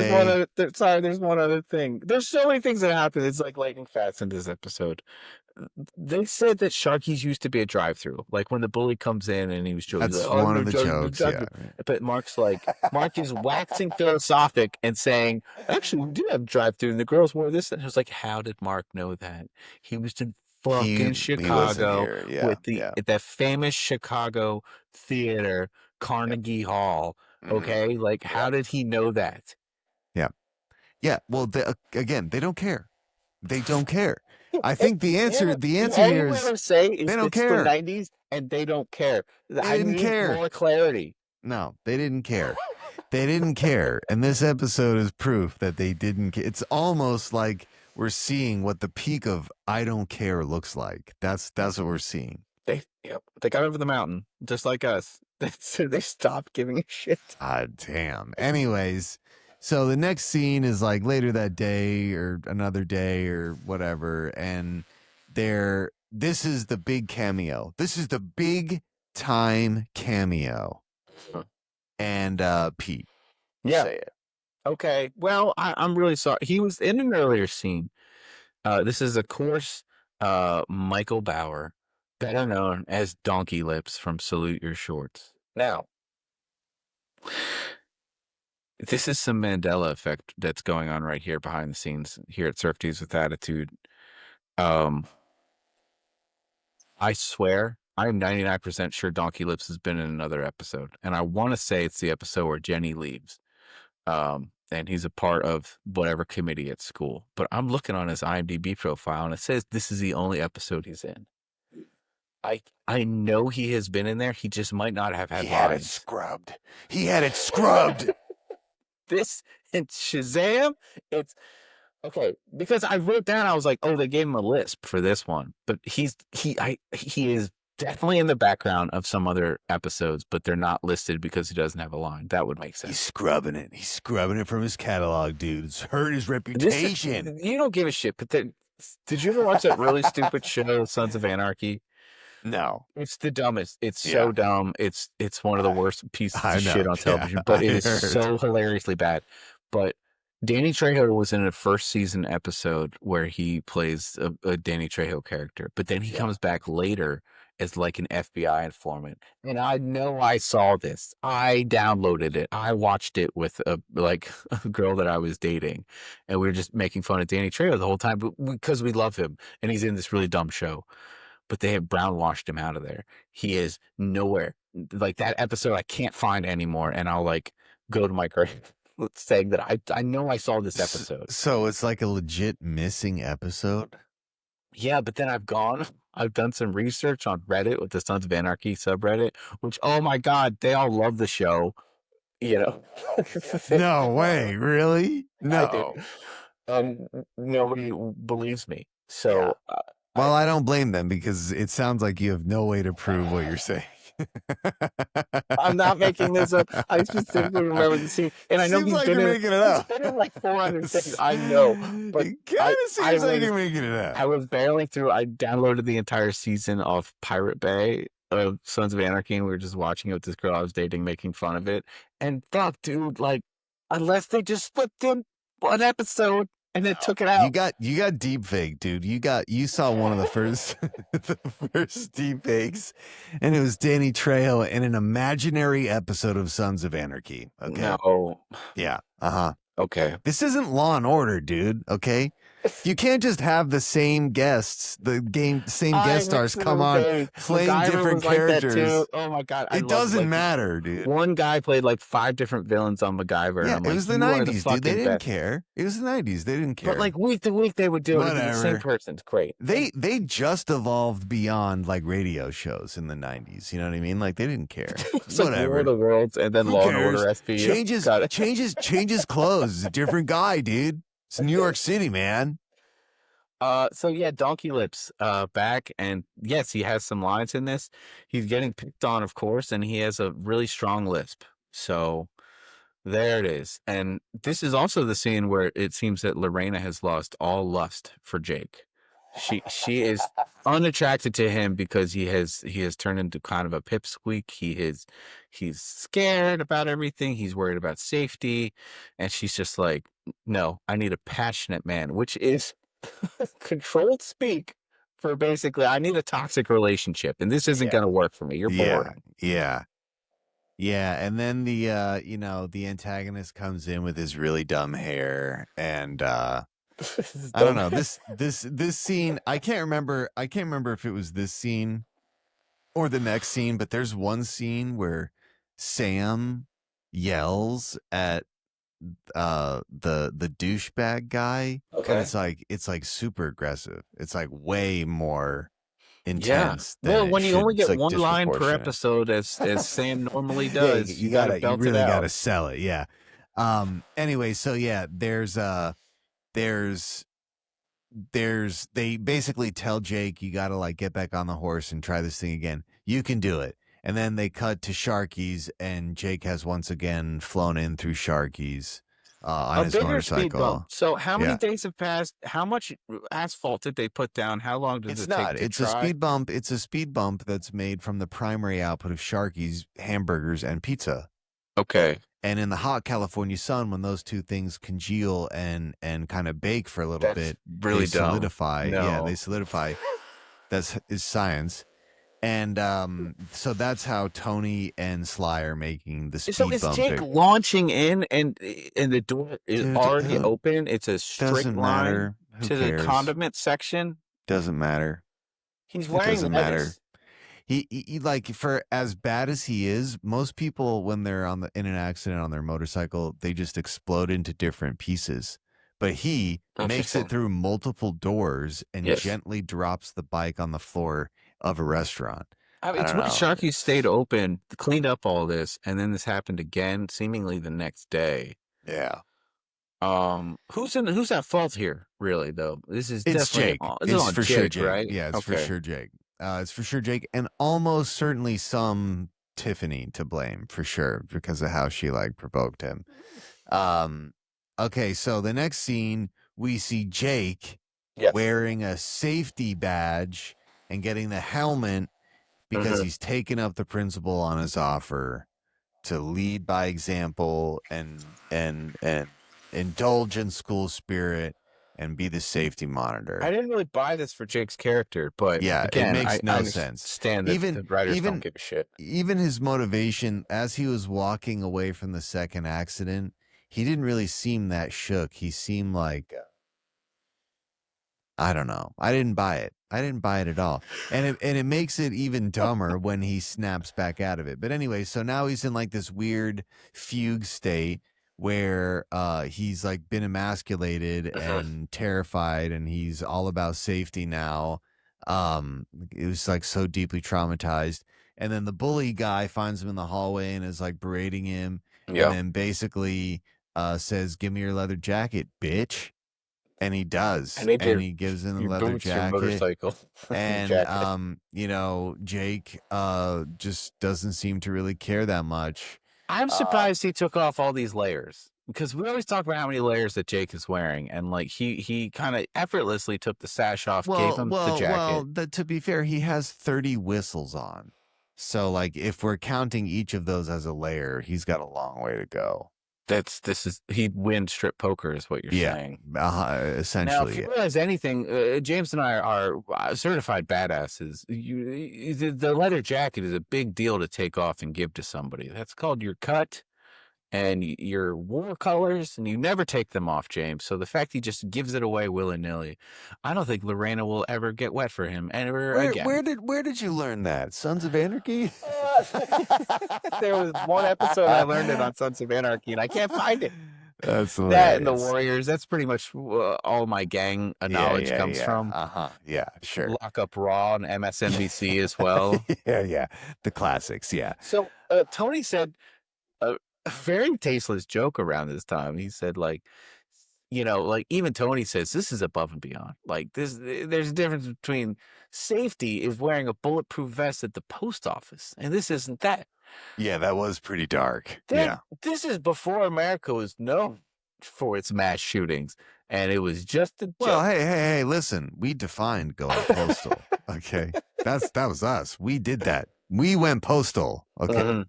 [SPEAKER 1] There's one other thing. There's so many things that happen. It's like lightning fast in this episode. They said that Sharky's used to be a drive-through. Like when the bully comes in and he was joking, he's
[SPEAKER 2] That's
[SPEAKER 1] like, "Oh, I'm
[SPEAKER 2] one
[SPEAKER 1] gonna
[SPEAKER 2] of the jokes. Yeah.
[SPEAKER 1] drive-through." But Mark is waxing philosophic and saying, "Actually, we do have drive-through." And the girls wore this, and I was like, "How did Mark know that? He was in fucking
[SPEAKER 2] He wasn't
[SPEAKER 1] Chicago
[SPEAKER 2] here. Yeah.
[SPEAKER 1] with the
[SPEAKER 2] Yeah.
[SPEAKER 1] that famous Chicago theater,
[SPEAKER 2] Yep.
[SPEAKER 1] Carnegie Hall." Okay, like how
[SPEAKER 2] Yep.
[SPEAKER 1] did he know that?
[SPEAKER 2] Yeah. Yeah. Well, again, they don't care. They don't care. I
[SPEAKER 1] Eh,
[SPEAKER 2] think the
[SPEAKER 1] yeah,
[SPEAKER 2] answer
[SPEAKER 1] all
[SPEAKER 2] here
[SPEAKER 1] you
[SPEAKER 2] is
[SPEAKER 1] ever say
[SPEAKER 2] they
[SPEAKER 1] is
[SPEAKER 2] don't
[SPEAKER 1] it's the
[SPEAKER 2] care.
[SPEAKER 1] 90s and they don't care.
[SPEAKER 2] They
[SPEAKER 1] I
[SPEAKER 2] didn't
[SPEAKER 1] need
[SPEAKER 2] care.
[SPEAKER 1] more clarity.
[SPEAKER 2] No, they didn't care. They didn't care. And this episode is proof that they didn't care. It's almost like we're seeing what the peak of I don't care looks like. That's what we're seeing.
[SPEAKER 1] They got over the mountain, just like us. They stopped giving a shit.
[SPEAKER 2] God damn. Anyways, so the next scene is like later that day or another day or whatever, and this is the big cameo. This is the big time cameo. And Pete.
[SPEAKER 1] Yeah.
[SPEAKER 2] Say it.
[SPEAKER 1] Okay. Well, I'm really sorry. He was in an earlier scene. This is, of course, Michael Bauer, better known as Donkey Lips from Salute Your Shorts. Now, this is some Mandela effect that's going on right here behind the scenes here at Surf Dudes with Attitude. I swear, I'm 99% sure Donkey Lips has been in another episode. And I want to say it's the episode where Jenny leaves. And he's a part of whatever committee at school. But I'm looking on his IMDb profile and it says this is the only episode he's in. I know he has been in there. He just might not have had lines.
[SPEAKER 2] He had it scrubbed. He had it scrubbed.
[SPEAKER 1] This and Shazam, it's okay, because I wrote down, I was like, oh, they gave him a lisp for this one, but he is definitely in the background of some other episodes, but they're not listed because he doesn't have a line. That would make sense.
[SPEAKER 2] He's scrubbing it. He's scrubbing it from his catalog, dude. It's hurt his reputation.
[SPEAKER 1] You don't give a shit, but did you ever watch that really stupid show, Sons of Anarchy?
[SPEAKER 2] No.
[SPEAKER 1] It's the dumbest. It's so dumb. It's one of the worst pieces of shit on television, but it is so hilariously bad. But Danny Trejo was in a first season episode where he plays a Danny Trejo character, but then he comes back later as like an FBI informant. And I know I saw this. I downloaded it. I watched it with a girl that I was dating, and we were just making fun of Danny Trejo the whole time because we love him, and he's in this really dumb show. But they have brown washed him out of there. He is nowhere. Like that episode I can't find anymore, and I'll like go to my grave saying that I know I saw this episode.
[SPEAKER 2] So it's like a legit missing episode?
[SPEAKER 1] Yeah, but then I've done some research on Reddit with the Sons of Anarchy subreddit, which, oh my God, they all love the show. You know?
[SPEAKER 2] No way, really? No.
[SPEAKER 1] Nobody believes me. So
[SPEAKER 2] well, I don't blame them because it sounds like you have no way to prove what you're saying.
[SPEAKER 1] I'm not making this up. I specifically remember the scene, and I know
[SPEAKER 2] seems like you're making it up.
[SPEAKER 1] He's been in like 400 things. I know, but
[SPEAKER 2] it kind of seems like you're making it up.
[SPEAKER 1] I was barreling through. I downloaded the entire season of Pirate Bay of Sons of Anarchy, and we were just watching it with this girl I was dating, making fun of it. And fuck, dude, like, unless they just flipped in one episode and then took it out.
[SPEAKER 2] You got deep fake, dude. You saw one of the first the first deep fakes, and it was Danny Trejo in an imaginary episode of Sons of Anarchy. Okay.
[SPEAKER 1] No.
[SPEAKER 2] Yeah.
[SPEAKER 1] Okay.
[SPEAKER 2] This isn't Law and Order, dude. Okay. You can't just have the same guests, guest stars come on playing
[SPEAKER 1] MacGyver
[SPEAKER 2] different
[SPEAKER 1] like
[SPEAKER 2] characters.
[SPEAKER 1] Oh my God.
[SPEAKER 2] It doesn't matter, dude.
[SPEAKER 1] One guy played like 5 different villains on MacGyver.
[SPEAKER 2] Yeah,
[SPEAKER 1] and
[SPEAKER 2] it was the 90s, dude. They didn't care. It was the 90s. They didn't care.
[SPEAKER 1] But like week to week, they would do it.
[SPEAKER 2] Whatever.
[SPEAKER 1] The same person's great.
[SPEAKER 2] They just evolved beyond like radio shows in the 90s. You know what I mean? Like they didn't care.
[SPEAKER 1] It's
[SPEAKER 2] Whatever.
[SPEAKER 1] Like War of the Worlds and then Law and Order SVU.
[SPEAKER 2] Changes clothes. It's a different guy, dude. It's New York City, man.
[SPEAKER 1] So yeah, Donkey Lips back, and yes, he has some lines in this. He's getting picked on, of course, and he has a really strong lisp. So there it is. And this is also the scene where it seems that Lorena has lost all lust for Jake. She is unattracted to him because he has turned into kind of a pipsqueak. He's scared about everything. He's worried about safety, and she's just like, no, I need a passionate man, which is controlled speak for basically I need a toxic relationship, and this isn't
[SPEAKER 2] Yeah.
[SPEAKER 1] going to work for me. You're
[SPEAKER 2] Yeah.
[SPEAKER 1] boring.
[SPEAKER 2] Yeah. Yeah, and then the the antagonist comes in with his really dumb hair and I don't
[SPEAKER 1] Dumb.
[SPEAKER 2] know. This scene, I can't remember if it was this scene or the next scene, but there's one scene where Sam yells at the douchebag guy, and
[SPEAKER 1] Okay.
[SPEAKER 2] it's like super aggressive. It's like way more
[SPEAKER 1] Yeah.
[SPEAKER 2] intense than
[SPEAKER 1] Well,
[SPEAKER 2] it
[SPEAKER 1] when you
[SPEAKER 2] should.
[SPEAKER 1] only
[SPEAKER 2] It's
[SPEAKER 1] get
[SPEAKER 2] like
[SPEAKER 1] one line per
[SPEAKER 2] disproportionate.
[SPEAKER 1] episode, as Sam normally
[SPEAKER 2] Yeah,
[SPEAKER 1] does, you got to
[SPEAKER 2] you
[SPEAKER 1] belt it
[SPEAKER 2] really
[SPEAKER 1] out.
[SPEAKER 2] gotta sell it. Yeah. Anyway, so yeah, there's they basically tell Jake, you gotta like get back on the horse and try this thing again. You can do it. And then they cut to Sharky's, and Jake has once again flown in through Sharky's on
[SPEAKER 1] A
[SPEAKER 2] his
[SPEAKER 1] bigger speed bump.
[SPEAKER 2] motorcycle.
[SPEAKER 1] So how many
[SPEAKER 2] Yeah.
[SPEAKER 1] days have passed? How much asphalt did they put down? How long does
[SPEAKER 2] It's
[SPEAKER 1] it take
[SPEAKER 2] not.
[SPEAKER 1] to
[SPEAKER 2] It's a
[SPEAKER 1] try?
[SPEAKER 2] speed bump. It's a speed bump that's made from the primary output of Sharky's hamburgers and pizza.
[SPEAKER 1] Okay.
[SPEAKER 2] And in the hot California sun, when those two things congeal and kind of bake for a little
[SPEAKER 1] That's
[SPEAKER 2] bit,
[SPEAKER 1] really
[SPEAKER 2] they
[SPEAKER 1] dumb.
[SPEAKER 2] solidify. Yeah, they
[SPEAKER 1] No.
[SPEAKER 2] solidify. That's is science. And so that's how Tony and Sly are making the
[SPEAKER 1] So
[SPEAKER 2] speed
[SPEAKER 1] is
[SPEAKER 2] bump.
[SPEAKER 1] Jake launching in and the door is
[SPEAKER 2] Dude,
[SPEAKER 1] already open? It's a straight
[SPEAKER 2] doesn't
[SPEAKER 1] line
[SPEAKER 2] matter. Who
[SPEAKER 1] to the
[SPEAKER 2] cares?
[SPEAKER 1] condiment section.
[SPEAKER 2] Doesn't matter.
[SPEAKER 1] He's
[SPEAKER 2] It
[SPEAKER 1] wearing
[SPEAKER 2] doesn't matter.
[SPEAKER 1] lettuce.
[SPEAKER 2] He like for as bad as he is, most people when they're in an accident on their motorcycle, they just explode into different pieces. But he makes it
[SPEAKER 1] Interesting.
[SPEAKER 2] through multiple doors and
[SPEAKER 1] Yes.
[SPEAKER 2] gently drops the bike on the floor of a restaurant.
[SPEAKER 1] I mean,
[SPEAKER 2] I
[SPEAKER 1] it's
[SPEAKER 2] don't
[SPEAKER 1] when
[SPEAKER 2] know.
[SPEAKER 1] Sharkey stayed open, cleaned up all this, and then this happened again, seemingly the next day.
[SPEAKER 2] Yeah.
[SPEAKER 1] Who's at fault here, really, though? This is
[SPEAKER 2] It's
[SPEAKER 1] definitely
[SPEAKER 2] Jake.
[SPEAKER 1] this is
[SPEAKER 2] It's
[SPEAKER 1] on
[SPEAKER 2] for sure
[SPEAKER 1] Jake,
[SPEAKER 2] Jake.
[SPEAKER 1] right?
[SPEAKER 2] Yeah, it's for
[SPEAKER 1] Okay.
[SPEAKER 2] sure Jake. It's for sure Jake, and almost certainly some Tiffany to blame for sure because of how she like provoked him. Okay, so the next scene we see Jake
[SPEAKER 1] Yes.
[SPEAKER 2] wearing a safety badge and getting the helmet because he's taken up the principal on his offer to lead by example and indulge in school spirit and be the safety monitor.
[SPEAKER 1] I didn't really buy this for Jake's character, but
[SPEAKER 2] Yeah,
[SPEAKER 1] again,
[SPEAKER 2] it makes no
[SPEAKER 1] I
[SPEAKER 2] sense.
[SPEAKER 1] understand that the writers don't give a shit.
[SPEAKER 2] Even his motivation as he was walking away from the second accident, he didn't really seem that shook. He seemed like I don't know. I didn't buy it. I didn't buy it at all. And it makes it even dumber when he snaps back out of it. But anyway, so now he's in like this weird fugue state where he's like been emasculated and terrified and he's all about safety now. It was like so deeply traumatized. And then the bully guy finds him in the hallway and is like berating him and then basically says, "Give me your leather jacket, bitch." And he does, and he gives him the leather
[SPEAKER 1] boots, your
[SPEAKER 2] jacket.
[SPEAKER 1] motorcycle,
[SPEAKER 2] And
[SPEAKER 1] jacket.
[SPEAKER 2] Jake just doesn't seem to really care that much.
[SPEAKER 1] I'm surprised he took off all these layers because we always talk about how many layers that Jake is wearing, and like he kind of effortlessly took the sash off, gave him the jacket.
[SPEAKER 2] To be fair, he has 30 whistles on, so like if we're counting each of those as a layer, he's got a long way to go.
[SPEAKER 1] He'd win strip poker is what you're saying.
[SPEAKER 2] Essentially.
[SPEAKER 1] Now, if you realize anything, James and I are certified badasses. The leather jacket is a big deal to take off and give to somebody. That's called your cut and your war colors, and you never take them off, James. So the fact he just gives it away willy-nilly, I don't think Lorena will ever get wet for him ever again.
[SPEAKER 2] Where did you learn that? Sons of Anarchy?
[SPEAKER 1] There was one episode I learned it on Sons of Anarchy, and I can't find it.
[SPEAKER 2] That's hilarious.
[SPEAKER 1] That and the Warriors. That's pretty much all my gang knowledge comes from.
[SPEAKER 2] Yeah, sure.
[SPEAKER 1] Lock Up Raw and MSNBC as well.
[SPEAKER 2] Yeah. The classics, yeah.
[SPEAKER 1] So Tony said a very tasteless joke around this time. He said, like, like even Tony says this is above and beyond. Like this, there's a difference between safety is wearing a bulletproof vest at the post office, and this isn't that.
[SPEAKER 2] Yeah, that was pretty dark.
[SPEAKER 1] This is before America was known for its mass shootings. and it was just a
[SPEAKER 2] Well,
[SPEAKER 1] joke.
[SPEAKER 2] hey, listen, we defined going postal. Okay. That was us. We did that. We went postal. Okay.
[SPEAKER 1] Mhm.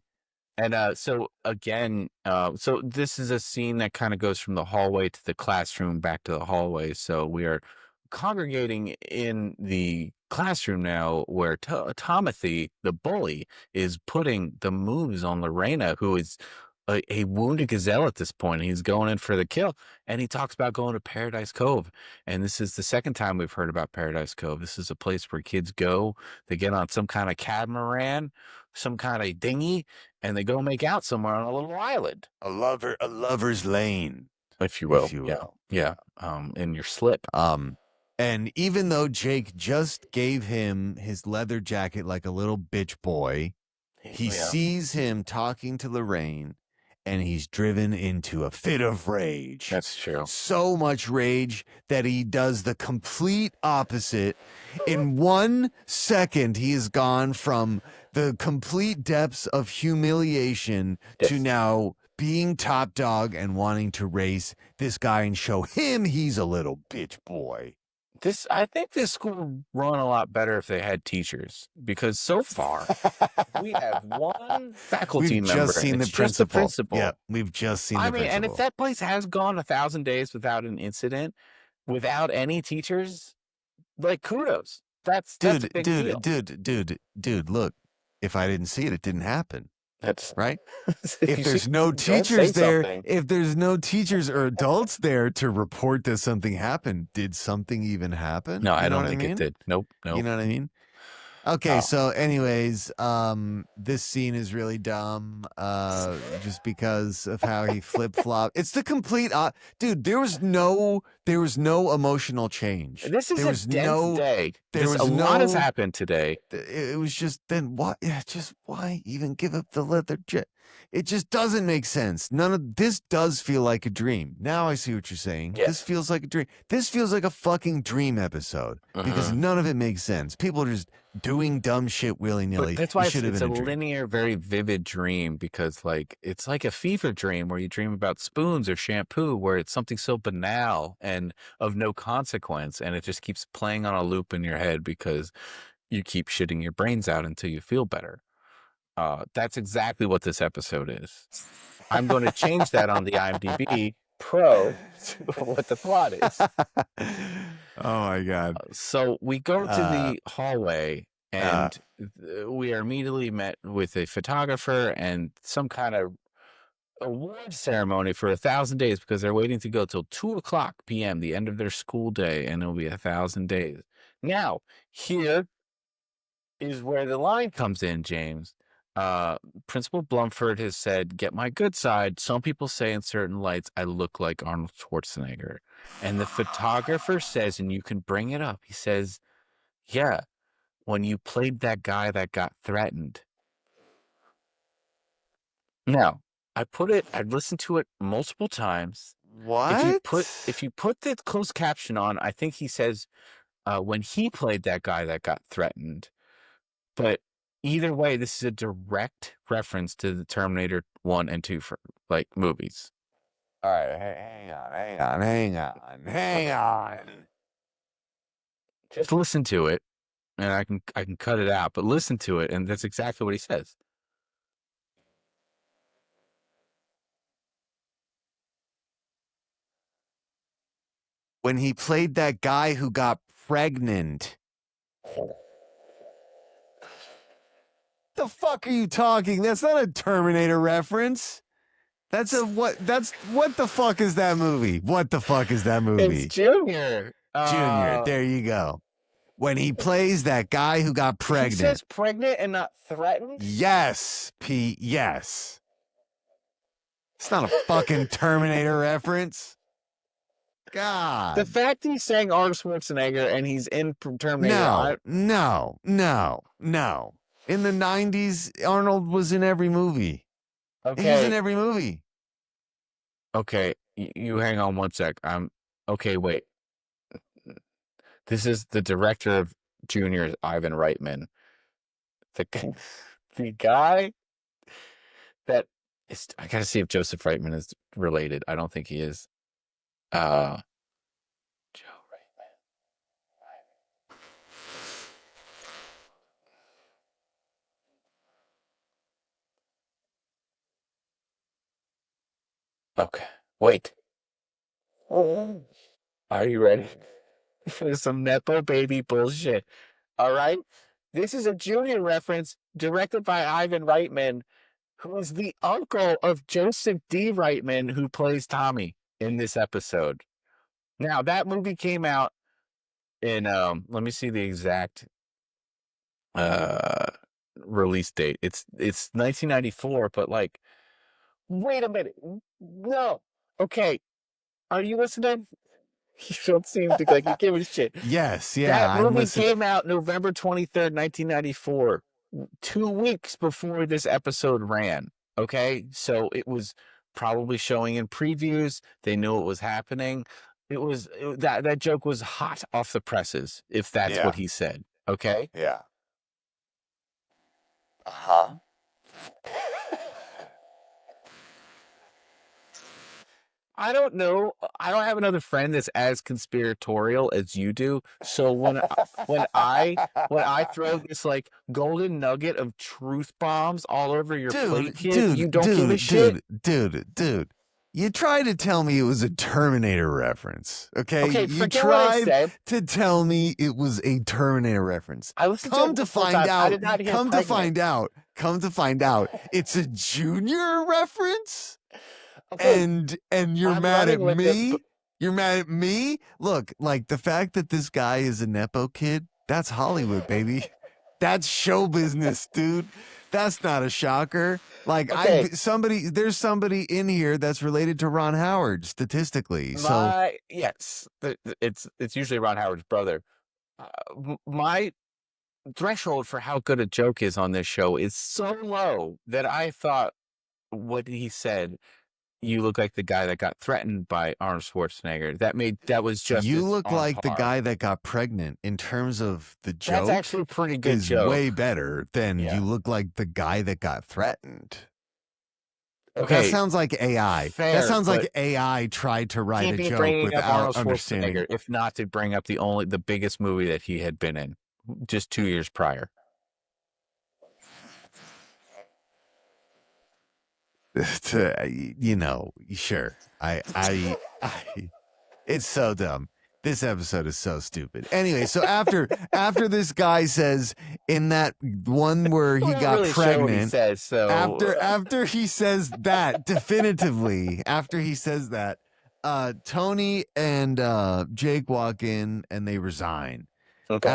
[SPEAKER 1] And so again, so this is a scene that kind of goes from the hallway to the classroom, back to the hallway. So we are congregating in the classroom now, where Timothy, the bully, is putting the moves on Lorena, who is a wounded gazelle at this point. He's going in for the kill, and he talks about going to Paradise Cove. And this is the second time we've heard about Paradise Cove. This is a place where kids go. They get on some kind of catamaran, some kind of dinghy, and they go make out somewhere on a little island,
[SPEAKER 2] A lover's lane,
[SPEAKER 1] if you
[SPEAKER 2] if
[SPEAKER 1] will.
[SPEAKER 2] you
[SPEAKER 1] Yeah,
[SPEAKER 2] will.
[SPEAKER 1] yeah. In your slip.
[SPEAKER 2] And even though Jake just gave him his leather jacket like a little bitch boy, he
[SPEAKER 1] Yeah.
[SPEAKER 2] sees him talking to Lorraine, and he's driven into a fit of rage.
[SPEAKER 1] That's true.
[SPEAKER 2] So much rage that he does the complete opposite. In 1 second, he has gone from the complete depths of humiliation to
[SPEAKER 1] Yes.
[SPEAKER 2] now being top dog and wanting to race this guy and show him he's a little bitch boy.
[SPEAKER 1] I think this school would run a lot better if they had teachers, because so far we have one faculty
[SPEAKER 2] We've
[SPEAKER 1] member.
[SPEAKER 2] just seen
[SPEAKER 1] and
[SPEAKER 2] the
[SPEAKER 1] it's just the
[SPEAKER 2] principal.
[SPEAKER 1] principal.
[SPEAKER 2] Yeah, we've just seen
[SPEAKER 1] I
[SPEAKER 2] the
[SPEAKER 1] mean, and if
[SPEAKER 2] principal.
[SPEAKER 1] that place has gone 1,000 days without an incident, without any teachers, like, kudos. That's a big deal.
[SPEAKER 2] Dude, look, if I didn't see it, it didn't happen,
[SPEAKER 1] That's
[SPEAKER 2] right?
[SPEAKER 1] if
[SPEAKER 2] If
[SPEAKER 1] you
[SPEAKER 2] there's
[SPEAKER 1] see,
[SPEAKER 2] no
[SPEAKER 1] don't say
[SPEAKER 2] teachers there,
[SPEAKER 1] something.
[SPEAKER 2] if there's no teachers or adults there to report that something happened, did something even happen?
[SPEAKER 1] No,
[SPEAKER 2] You
[SPEAKER 1] I
[SPEAKER 2] know
[SPEAKER 1] don't
[SPEAKER 2] what I
[SPEAKER 1] think it
[SPEAKER 2] mean?
[SPEAKER 1] did. Nope,
[SPEAKER 2] You
[SPEAKER 1] nope.
[SPEAKER 2] know what I mean? Okay,
[SPEAKER 1] Oh.
[SPEAKER 2] so anyways, this scene is really dumb, just because of how he flip-flop. It's the complete dude, there was no emotional change.
[SPEAKER 1] This is
[SPEAKER 2] There
[SPEAKER 1] a
[SPEAKER 2] was
[SPEAKER 1] dense
[SPEAKER 2] no
[SPEAKER 1] day.
[SPEAKER 2] there
[SPEAKER 1] A
[SPEAKER 2] was
[SPEAKER 1] lot has
[SPEAKER 2] no
[SPEAKER 1] happened today.
[SPEAKER 2] it was just then why yeah, just why even give up the leather jet? It just doesn't make sense. None of this does feel like a dream. Now I see what you're saying.
[SPEAKER 1] Yeah.
[SPEAKER 2] This feels like a dream. This feels like a fucking dream episode because
[SPEAKER 1] Mhm.
[SPEAKER 2] none of it makes sense. People are just doing dumb shit
[SPEAKER 1] But
[SPEAKER 2] willy-nilly.
[SPEAKER 1] that's
[SPEAKER 2] It
[SPEAKER 1] why
[SPEAKER 2] should have
[SPEAKER 1] it's
[SPEAKER 2] been
[SPEAKER 1] a
[SPEAKER 2] a dream.
[SPEAKER 1] linear, very vivid dream, because like it's like a fever dream where you dream about spoons or shampoo, where it's something so banal and of no consequence, and it just keeps playing on a loop in your head because you keep shitting your brains out until you feel better. That's exactly what this episode is. I'm going to change that on the IMDb Pro to what the plot is.
[SPEAKER 2] Oh my god.
[SPEAKER 1] So we go to
[SPEAKER 2] Uh,
[SPEAKER 1] the hallway,
[SPEAKER 2] uh,
[SPEAKER 1] and we are immediately met with a photographer and some kind of award ceremony for 1,000 days, because they're waiting to go till 2:00 p.m., the end of their school day, and it'll be 1,000 days. Now, here is where the line comes in, James. Principal Blumford has said, "Get my good side. Some people say in certain lights I look like Arnold Schwarzenegger." And the photographer says, and you can bring it up, he says, "Yeah, when you played that guy that got threatened." Now, I've listened to it multiple times.
[SPEAKER 2] what?
[SPEAKER 1] If you put the closed caption on, I think he says, when he played that guy that got threatened. But either way, this is a direct reference to the Terminator 1 and 2 for like movies.
[SPEAKER 2] All right, hang on.
[SPEAKER 1] Just listen to it, and I can cut it out, but listen to it, and that's exactly what he says.
[SPEAKER 2] When he played that guy who got pregnant. The fuck are you talking? That's not a Terminator reference. That's what the fuck is that movie? What the fuck is that movie?
[SPEAKER 1] It's Junior.
[SPEAKER 2] Junior, there you go. When he plays that guy who got pregnant.
[SPEAKER 1] He says pregnant and not threatened?
[SPEAKER 2] Yes, Pete, yes. It's not a fucking Terminator reference. God.
[SPEAKER 1] The fact he's saying Arnold Schwarzenegger and he's in Terminator.
[SPEAKER 2] No. In the 90s, Arnold was in every movie.
[SPEAKER 1] Okay.
[SPEAKER 2] He was in every movie.
[SPEAKER 1] Okay, you hang on one sec. Okay, wait. This is the director of Junior, Ivan Reitman. The guy that is, I gotta see if Joseph Reitman is related. I don't think he is. Okay. Wait. Are you ready for some Nepo baby bullshit? All right. This is a Junior reference directed by Ivan Reitman, who is the uncle of Joseph D. Reitman, who plays Tommy in this episode. Now, that movie came out in, let me see the exact uh release date. It's 1994, but like, wait a minute. No. Okay. Are you listening? You don't seem to like you give a shit.
[SPEAKER 2] Yes, yeah,
[SPEAKER 1] That
[SPEAKER 2] I'm
[SPEAKER 1] movie
[SPEAKER 2] listening.
[SPEAKER 1] came out November 23rd, 1994, 2 weeks before this episode ran. Okay. So it was probably showing in previews. They knew it was happening. That joke was hot off the presses, if that's
[SPEAKER 2] Yeah,
[SPEAKER 1] what he said. Okay.
[SPEAKER 2] yeah. Uh-huh.
[SPEAKER 1] I don't know. I don't have another friend that's as conspiratorial as you do. So when I when I throw this like golden nugget of truth bombs all over your plate,
[SPEAKER 2] Dude,
[SPEAKER 1] kid,
[SPEAKER 2] dude,
[SPEAKER 1] you don't give a
[SPEAKER 2] dude,
[SPEAKER 1] shit.
[SPEAKER 2] dude, dude, dude. You tried to tell me it was a Terminator reference, okay?
[SPEAKER 1] Okay,
[SPEAKER 2] You
[SPEAKER 1] forget what I
[SPEAKER 2] tried
[SPEAKER 1] said.
[SPEAKER 2] to tell me it was a Terminator reference.
[SPEAKER 1] I listened to it multiple times. I did not hear pregnant.
[SPEAKER 2] Come to find out, it's a Junior reference?
[SPEAKER 1] Okay,
[SPEAKER 2] And you're
[SPEAKER 1] I'm
[SPEAKER 2] mad at
[SPEAKER 1] running with it.
[SPEAKER 2] me? You're mad at me? Look, like the fact that this guy is a Nepo kid, that's Hollywood, baby. That's show business, dude. That's not a shocker. Like
[SPEAKER 1] Okay,
[SPEAKER 2] there's somebody in here that's related to Ron Howard statistically. So
[SPEAKER 1] yes, it's usually Ron Howard's brother. My threshold for how good a joke is on this show is so low that I thought what he said, you look like the guy that got threatened by Arnold Schwarzenegger. That was just
[SPEAKER 2] you
[SPEAKER 1] as
[SPEAKER 2] look
[SPEAKER 1] on
[SPEAKER 2] like the
[SPEAKER 1] par.
[SPEAKER 2] guy that got pregnant in terms of the
[SPEAKER 1] That's
[SPEAKER 2] joke
[SPEAKER 1] actually a pretty good
[SPEAKER 2] is way
[SPEAKER 1] joke.
[SPEAKER 2] better than
[SPEAKER 1] Yeah.
[SPEAKER 2] you look like the guy that got threatened. That
[SPEAKER 1] Okay,
[SPEAKER 2] sounds like AI. That
[SPEAKER 1] fair,
[SPEAKER 2] soun't
[SPEAKER 1] but
[SPEAKER 2] like AI tried to write
[SPEAKER 1] can't
[SPEAKER 2] a
[SPEAKER 1] be
[SPEAKER 2] joke
[SPEAKER 1] bringing up
[SPEAKER 2] without
[SPEAKER 1] Arnold
[SPEAKER 2] understanding.
[SPEAKER 1] Schwarzenegger if not to bring up the biggest movie that he had been in just 2 years prior.
[SPEAKER 2] You know, sure. I it's so dumb. This episode is so stupid. Anyway, so after this guy says in that one where he
[SPEAKER 1] We're not
[SPEAKER 2] got
[SPEAKER 1] really sure what he
[SPEAKER 2] pregnant,
[SPEAKER 1] says, so
[SPEAKER 2] after he says that definitively, after he says that, Tony and Jake walk in and they resign
[SPEAKER 1] okay.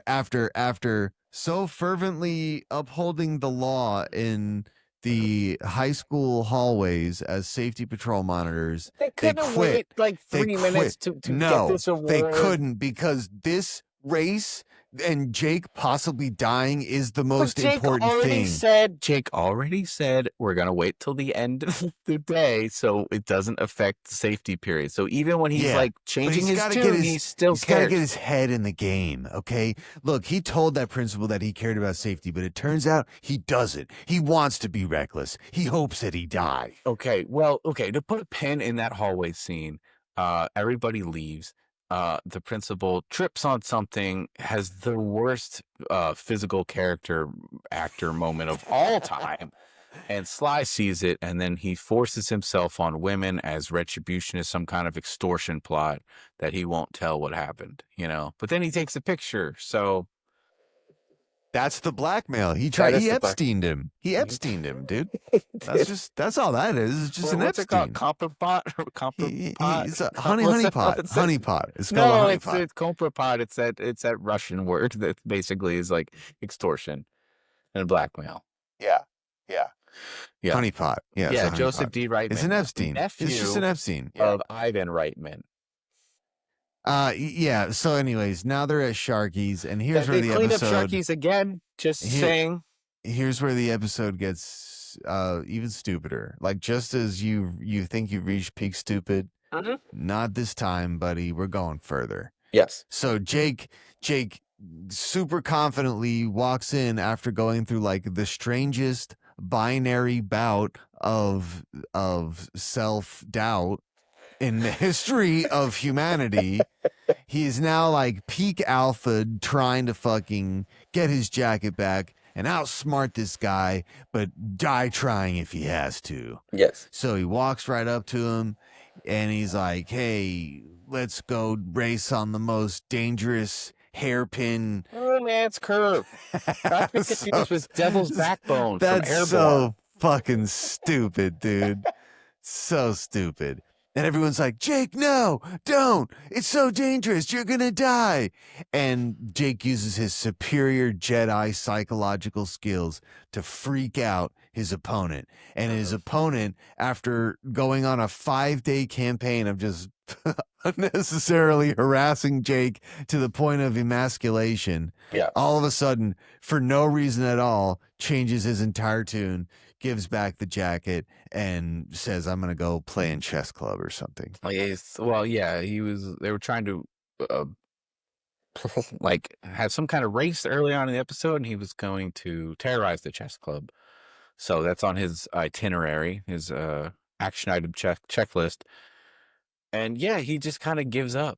[SPEAKER 2] after so fervently upholding the law in the high school hallways as safety patrol monitors.
[SPEAKER 1] They
[SPEAKER 2] They
[SPEAKER 1] couldn't
[SPEAKER 2] quit.
[SPEAKER 1] wait like
[SPEAKER 2] They
[SPEAKER 1] 3 minutes
[SPEAKER 2] quit.
[SPEAKER 1] to get
[SPEAKER 2] No,
[SPEAKER 1] this
[SPEAKER 2] they
[SPEAKER 1] award.
[SPEAKER 2] couldn't, because this race and Jake possibly dying is the
[SPEAKER 1] But
[SPEAKER 2] most important thing.
[SPEAKER 1] Jake already said we're gonna wait till the end of the day so it doesn't affect the safety period. So even when he's
[SPEAKER 2] Yeah,
[SPEAKER 1] like
[SPEAKER 2] but
[SPEAKER 1] changing
[SPEAKER 2] he's
[SPEAKER 1] his
[SPEAKER 2] got to get
[SPEAKER 1] tune, he
[SPEAKER 2] his
[SPEAKER 1] still
[SPEAKER 2] he's got to get
[SPEAKER 1] cares.
[SPEAKER 2] his head in the game, okay? Look, he told that principal that he cared about safety, but it turns out he doesn't. He wants to be reckless. He hopes that he die.
[SPEAKER 1] Okay, well, okay, to put a pin in that hallway scene, everybody leaves. The principal trips on something, has the worst physical character actor moment of all time. And Sly sees it, and then he forces himself on women as retribution is some kind of extortion plot that he won't tell what happened, you know. But then he takes a picture, so
[SPEAKER 2] That's the blackmail.
[SPEAKER 1] that
[SPEAKER 2] He
[SPEAKER 1] is the black.
[SPEAKER 2] Epsteined him. He Epsteined him, dude. That's all that is. It's just an
[SPEAKER 1] What's it called?
[SPEAKER 2] Epstein.
[SPEAKER 1] Comprapot? Comprapot?
[SPEAKER 2] It's a
[SPEAKER 1] What's that
[SPEAKER 2] honeypot.
[SPEAKER 1] it says?
[SPEAKER 2] Honeypot. It's called a
[SPEAKER 1] No,
[SPEAKER 2] honeypot.
[SPEAKER 1] it's comprapot. It's that Russian word that basically is like extortion and blackmail.
[SPEAKER 2] Yeah. Yeah.
[SPEAKER 1] Yeah.
[SPEAKER 2] Honeypot. Yeah, it's
[SPEAKER 1] Yeah,
[SPEAKER 2] a
[SPEAKER 1] Joseph
[SPEAKER 2] honeypot.
[SPEAKER 1] D. Reitman.
[SPEAKER 2] It's an Epstein. It's just an
[SPEAKER 1] Nephew
[SPEAKER 2] Epstein. Yeah.
[SPEAKER 1] of Ivan Reitman.
[SPEAKER 2] Yeah. So, anyways, now they're at Sharky's, and here's where
[SPEAKER 1] They
[SPEAKER 2] the
[SPEAKER 1] cleaned up
[SPEAKER 2] episode.
[SPEAKER 1] Sharky's again. Just saying.
[SPEAKER 2] Here's where the episode gets even stupider. Like, just as you think you've reached peak stupid, not this time, buddy. We're going further.
[SPEAKER 1] Yes.
[SPEAKER 2] So Jake super confidently walks in after going through like the strangest binary bout of self-doubt in the history of humanity. He is now like peak alpha, trying to fucking get his jacket back, and outsmart this guy, but die trying if he has to.
[SPEAKER 1] Yes.
[SPEAKER 2] So he walks right up to him and he's like, hey, let's go race on the most dangerous hairpin
[SPEAKER 1] Romance curve. Not to be confused with Devil's Backbone from
[SPEAKER 2] that's
[SPEAKER 1] Airborne.
[SPEAKER 2] so fucking stupid, dude. So stupid. And everyone's like, Jake, no, don't. It's so dangerous. You're going to die. And Jake uses his superior Jedi psychological skills to freak out his opponent. And his opponent, after going on a 5-day campaign of just unnecessarily harassing Jake to the point of emasculation, all of a sudden, for no reason at all, changes his entire tune, gives back the jacket, and says, I'm going to go play in chess club or something.
[SPEAKER 1] Well, yeah, they were trying to like have some kind of race early on in the episode, and he was going to terrorize the chess club. So that's on his itinerary, his action item checklist. And yeah, he just kind of gives up.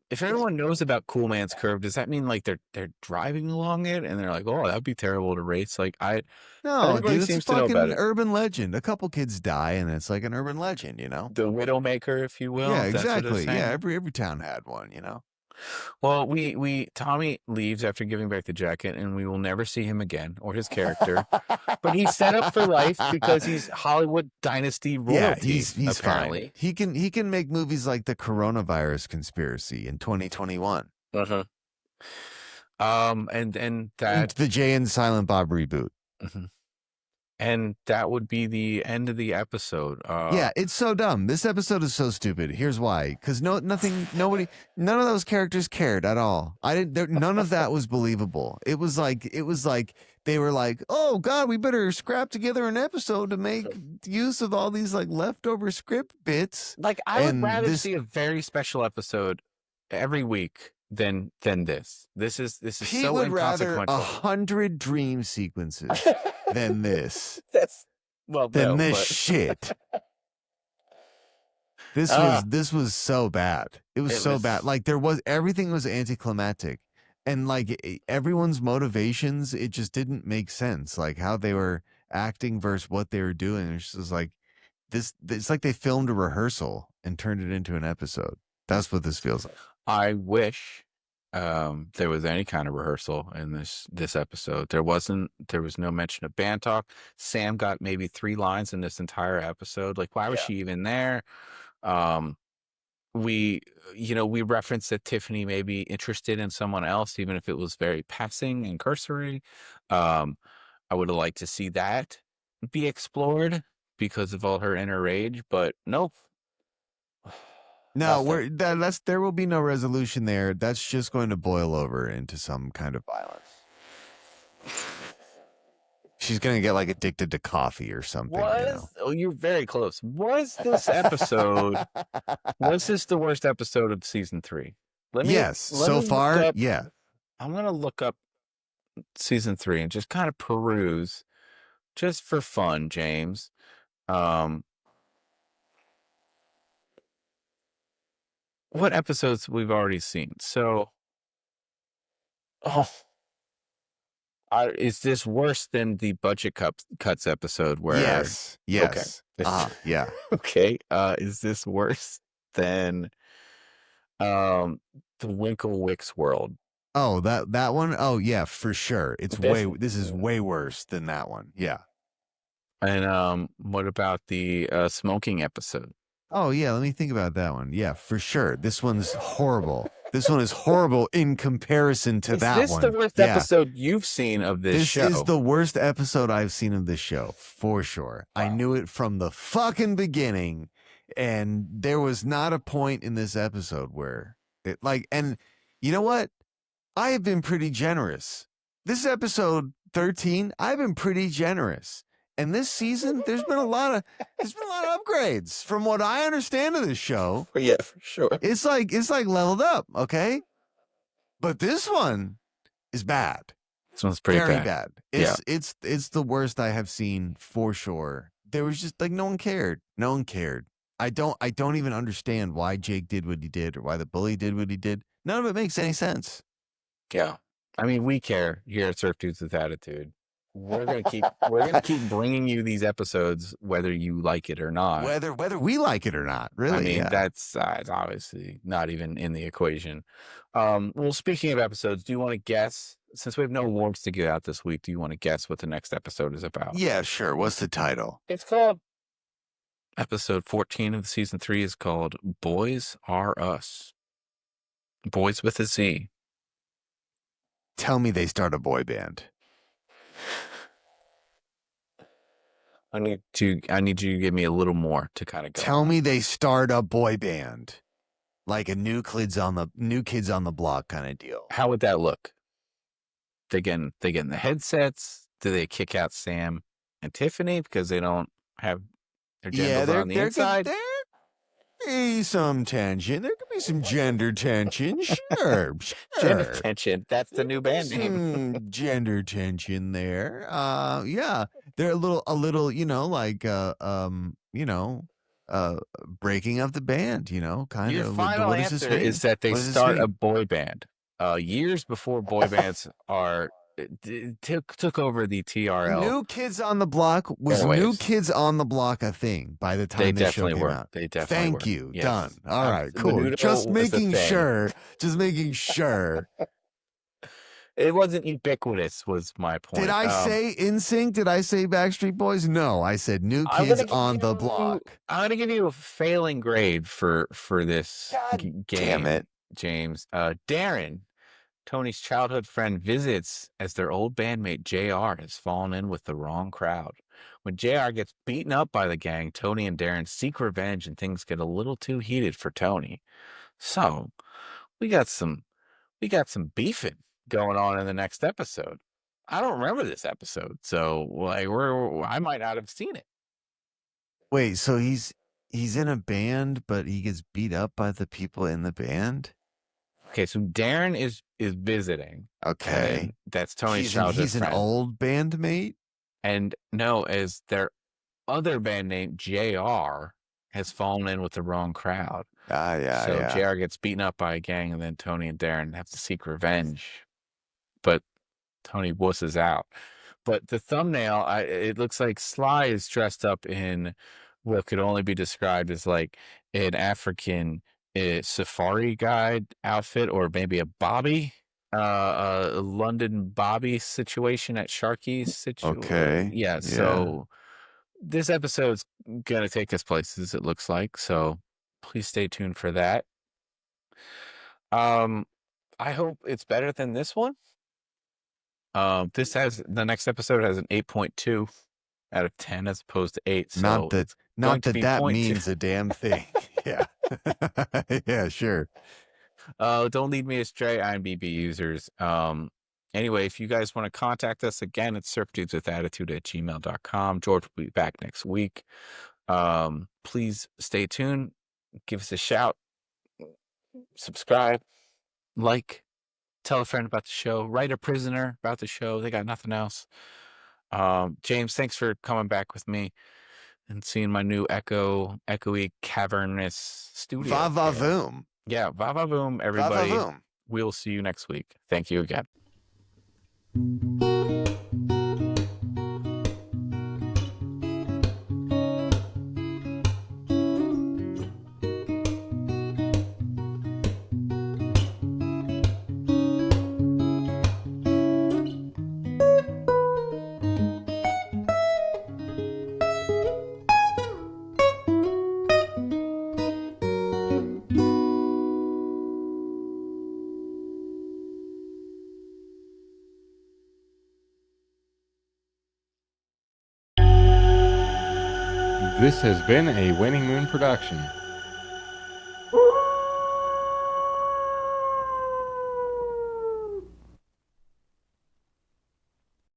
[SPEAKER 1] If everyone knows about Cool Man's Curve, does that mean like they're driving along it and they're like, oh, that'd be terrible to race? Like
[SPEAKER 2] No,
[SPEAKER 1] everybody
[SPEAKER 2] dude, it's a
[SPEAKER 1] seems to know about
[SPEAKER 2] fucking
[SPEAKER 1] it.
[SPEAKER 2] urban legend. A couple kids die, and it's like an urban legend, you know?
[SPEAKER 1] The Widowmaker, if you will.
[SPEAKER 2] Yeah,
[SPEAKER 1] That's what it's
[SPEAKER 2] exactly.
[SPEAKER 1] saying.
[SPEAKER 2] Yeah, every town had one, you know?
[SPEAKER 1] Well, Tommy leaves after giving back the jacket, and we will never see him again or his character. But he's set up for life because he's Hollywood dynasty royalty.
[SPEAKER 2] Yeah, he's
[SPEAKER 1] apparently
[SPEAKER 2] fine. He can make movies like the coronavirus conspiracy in 2021.
[SPEAKER 1] and that
[SPEAKER 2] The Jay and Silent Bob reboot.
[SPEAKER 1] And that would be the end of the episode.
[SPEAKER 2] Yeah, it's so dumb. This episode is so stupid. Here's why: because none of those characters cared at all. None of that was believable. It was like they were like, oh God, we better scrap together an episode to make use of all these like leftover script bits.
[SPEAKER 1] Like I would rather see a very special episode every week than this. This is
[SPEAKER 2] Pete
[SPEAKER 1] so
[SPEAKER 2] would
[SPEAKER 1] inconsequential.
[SPEAKER 2] rather 100 dream sequences than this.
[SPEAKER 1] This
[SPEAKER 2] shit. This was so bad. It was so bad. Like everything was anticlimactic, and like everyone's motivations, it just didn't make sense. Like how they were acting versus what they were doing. It's just like this. It's like they filmed a rehearsal and turned it into an episode. That's what this feels like.
[SPEAKER 1] I wish there was any kind of rehearsal in this episode. There was no mention of band talk. Sam got maybe 3 lines in this entire episode. Like, why was she even there? We referenced that Tiffany may be interested in someone else, even if it was very passing and cursory. I would have liked to see that be explored because of all her inner rage, but nope.
[SPEAKER 2] No, there will be no resolution there. That's just going to boil over into some kind of violence. She's going to get like addicted to coffee or something.
[SPEAKER 1] Oh, you're very close. Was this episode? Was this the worst episode of season 3?
[SPEAKER 2] So far, yeah.
[SPEAKER 1] I'm gonna look up season 3 and just kind of peruse, just for fun, James. What episodes we've already seen? So, is this worse than the budget cuts episode? Where
[SPEAKER 2] yes,
[SPEAKER 1] okay.
[SPEAKER 2] Yeah.
[SPEAKER 1] Okay. Is this worse than the Winkle-Wix world?
[SPEAKER 2] Oh, that one? Oh yeah, for sure. This is way worse than that one. Yeah.
[SPEAKER 1] And what about the smoking episode?
[SPEAKER 2] Oh yeah, let me think about that one. Yeah, for sure. This one's horrible. This one is horrible in comparison to that one. Is
[SPEAKER 1] this the worst episode you've seen of this show?
[SPEAKER 2] This is the worst episode I've seen of this show, for sure. Wow. I knew it from the fucking beginning, and there was not a point in this episode where it and you know what? I have been pretty generous. This episode 13, I've been pretty generous. And this season, there's been a lot of upgrades from what I understand of this show.
[SPEAKER 1] Yeah, for sure.
[SPEAKER 2] It's like leveled up, okay? But this one is bad.
[SPEAKER 1] This one's pretty
[SPEAKER 2] bad. It's the worst I have seen for sure. There was just like no one cared. No one cared. I don't even understand why Jake did what he did or why the bully did what he did. None of it makes any sense.
[SPEAKER 1] Yeah. I mean, we care here at Surf Dudes with Attitude. We're gonna keep bringing you these episodes whether you like it or not.
[SPEAKER 2] Whether we like it or not, really.
[SPEAKER 1] I mean,
[SPEAKER 2] yeah.
[SPEAKER 1] that's obviously not even in the equation. Well, speaking of episodes, do you want to guess? Since we have no awards to get out this week, do you want to guess what the next episode is about?
[SPEAKER 2] Yeah, sure. What's the title?
[SPEAKER 1] It's called episode 14 of the season 3 is called Boyz Are Us. Boyz with a Z.
[SPEAKER 2] Tell me they start a boy band.
[SPEAKER 1] I need you to give me a little more to kind of go.
[SPEAKER 2] Tell me they start a boy band, like a new kids on the block kind of deal.
[SPEAKER 1] How would that look? They get in the headsets. Do they kick out Sam and Tiffany because they don't have their genders on the inside?
[SPEAKER 2] There could be some tension. There could be some gender tension. Sure.
[SPEAKER 1] Gender tension. That's the new band name.
[SPEAKER 2] Gender tension there. Yeah. They're a little, breaking of the band, kind
[SPEAKER 1] Your
[SPEAKER 2] of.
[SPEAKER 1] final answer is that they start a boy band. Years before boy bands took over the TRL.
[SPEAKER 2] New Kids on the Block was New Kids on the Block a thing by the time the show came out.
[SPEAKER 1] They definitely
[SPEAKER 2] Thank
[SPEAKER 1] were.
[SPEAKER 2] you.
[SPEAKER 1] Yes.
[SPEAKER 2] Done. All right, cool.
[SPEAKER 1] Menudo
[SPEAKER 2] Just
[SPEAKER 1] was a
[SPEAKER 2] making
[SPEAKER 1] thing.
[SPEAKER 2] sure. Just making sure.
[SPEAKER 1] It wasn't ubiquitous, was my point.
[SPEAKER 2] Did I say NSYNC? Did I say Backstreet Boys? No, I said New Kids on the Block.
[SPEAKER 1] I'm going to give you a failing grade for this game.
[SPEAKER 2] Damn it.
[SPEAKER 1] James. Darren, Tony's childhood friend, visits as their old bandmate JR has fallen in with the wrong crowd. When JR gets beaten up by the gang, Tony and Darren seek revenge and things get a little too heated for Tony. So, we got some beefing going on in the next episode. I don't remember this episode, so I might not have seen it.
[SPEAKER 2] Wait, so he's in a band, but he gets beat up by the people in the band?
[SPEAKER 1] Okay, so Darren is visiting.
[SPEAKER 2] Okay.
[SPEAKER 1] That's Tony's childhood
[SPEAKER 2] friend. He's an old bandmate?
[SPEAKER 1] And no, as their other bandmate, JR, has fallen in with the wrong crowd.
[SPEAKER 2] Yeah.
[SPEAKER 1] So JR gets beaten up by a gang, and then Tony and Darren have to seek revenge. But Tony wusses out. But the thumbnail, it looks like Sly is dressed up in what could only be described as like an African safari guide outfit, or maybe a Bobby, a London Bobby situation at Sharkey's situation.
[SPEAKER 2] Okay.
[SPEAKER 1] Yeah. So this episode's gonna take us places, it looks like. So please stay tuned for that. I hope it's better than this one. The next episode has an 8.2 out of 10 as opposed to 8. So
[SPEAKER 2] not that means a damn thing. Yeah. Yeah, sure.
[SPEAKER 1] Don't lead me astray, IMDb users. Anyway, if you guys want to contact us again, it's surfdudeswithattitude@gmail.com. George will be back next week. Please stay tuned. Give us a shout. Subscribe. Like. Tell a friend about the show. Write a prisoner about the show. They got nothing else. James, thanks for coming back with me and seeing my new echoey, cavernous studio.
[SPEAKER 2] Va-va-voom.
[SPEAKER 1] Yeah, va-va-voom, everybody.
[SPEAKER 2] Va-va-voom.
[SPEAKER 1] We'll see you next week. Thank you again.
[SPEAKER 3] This has been a Winning Moon production.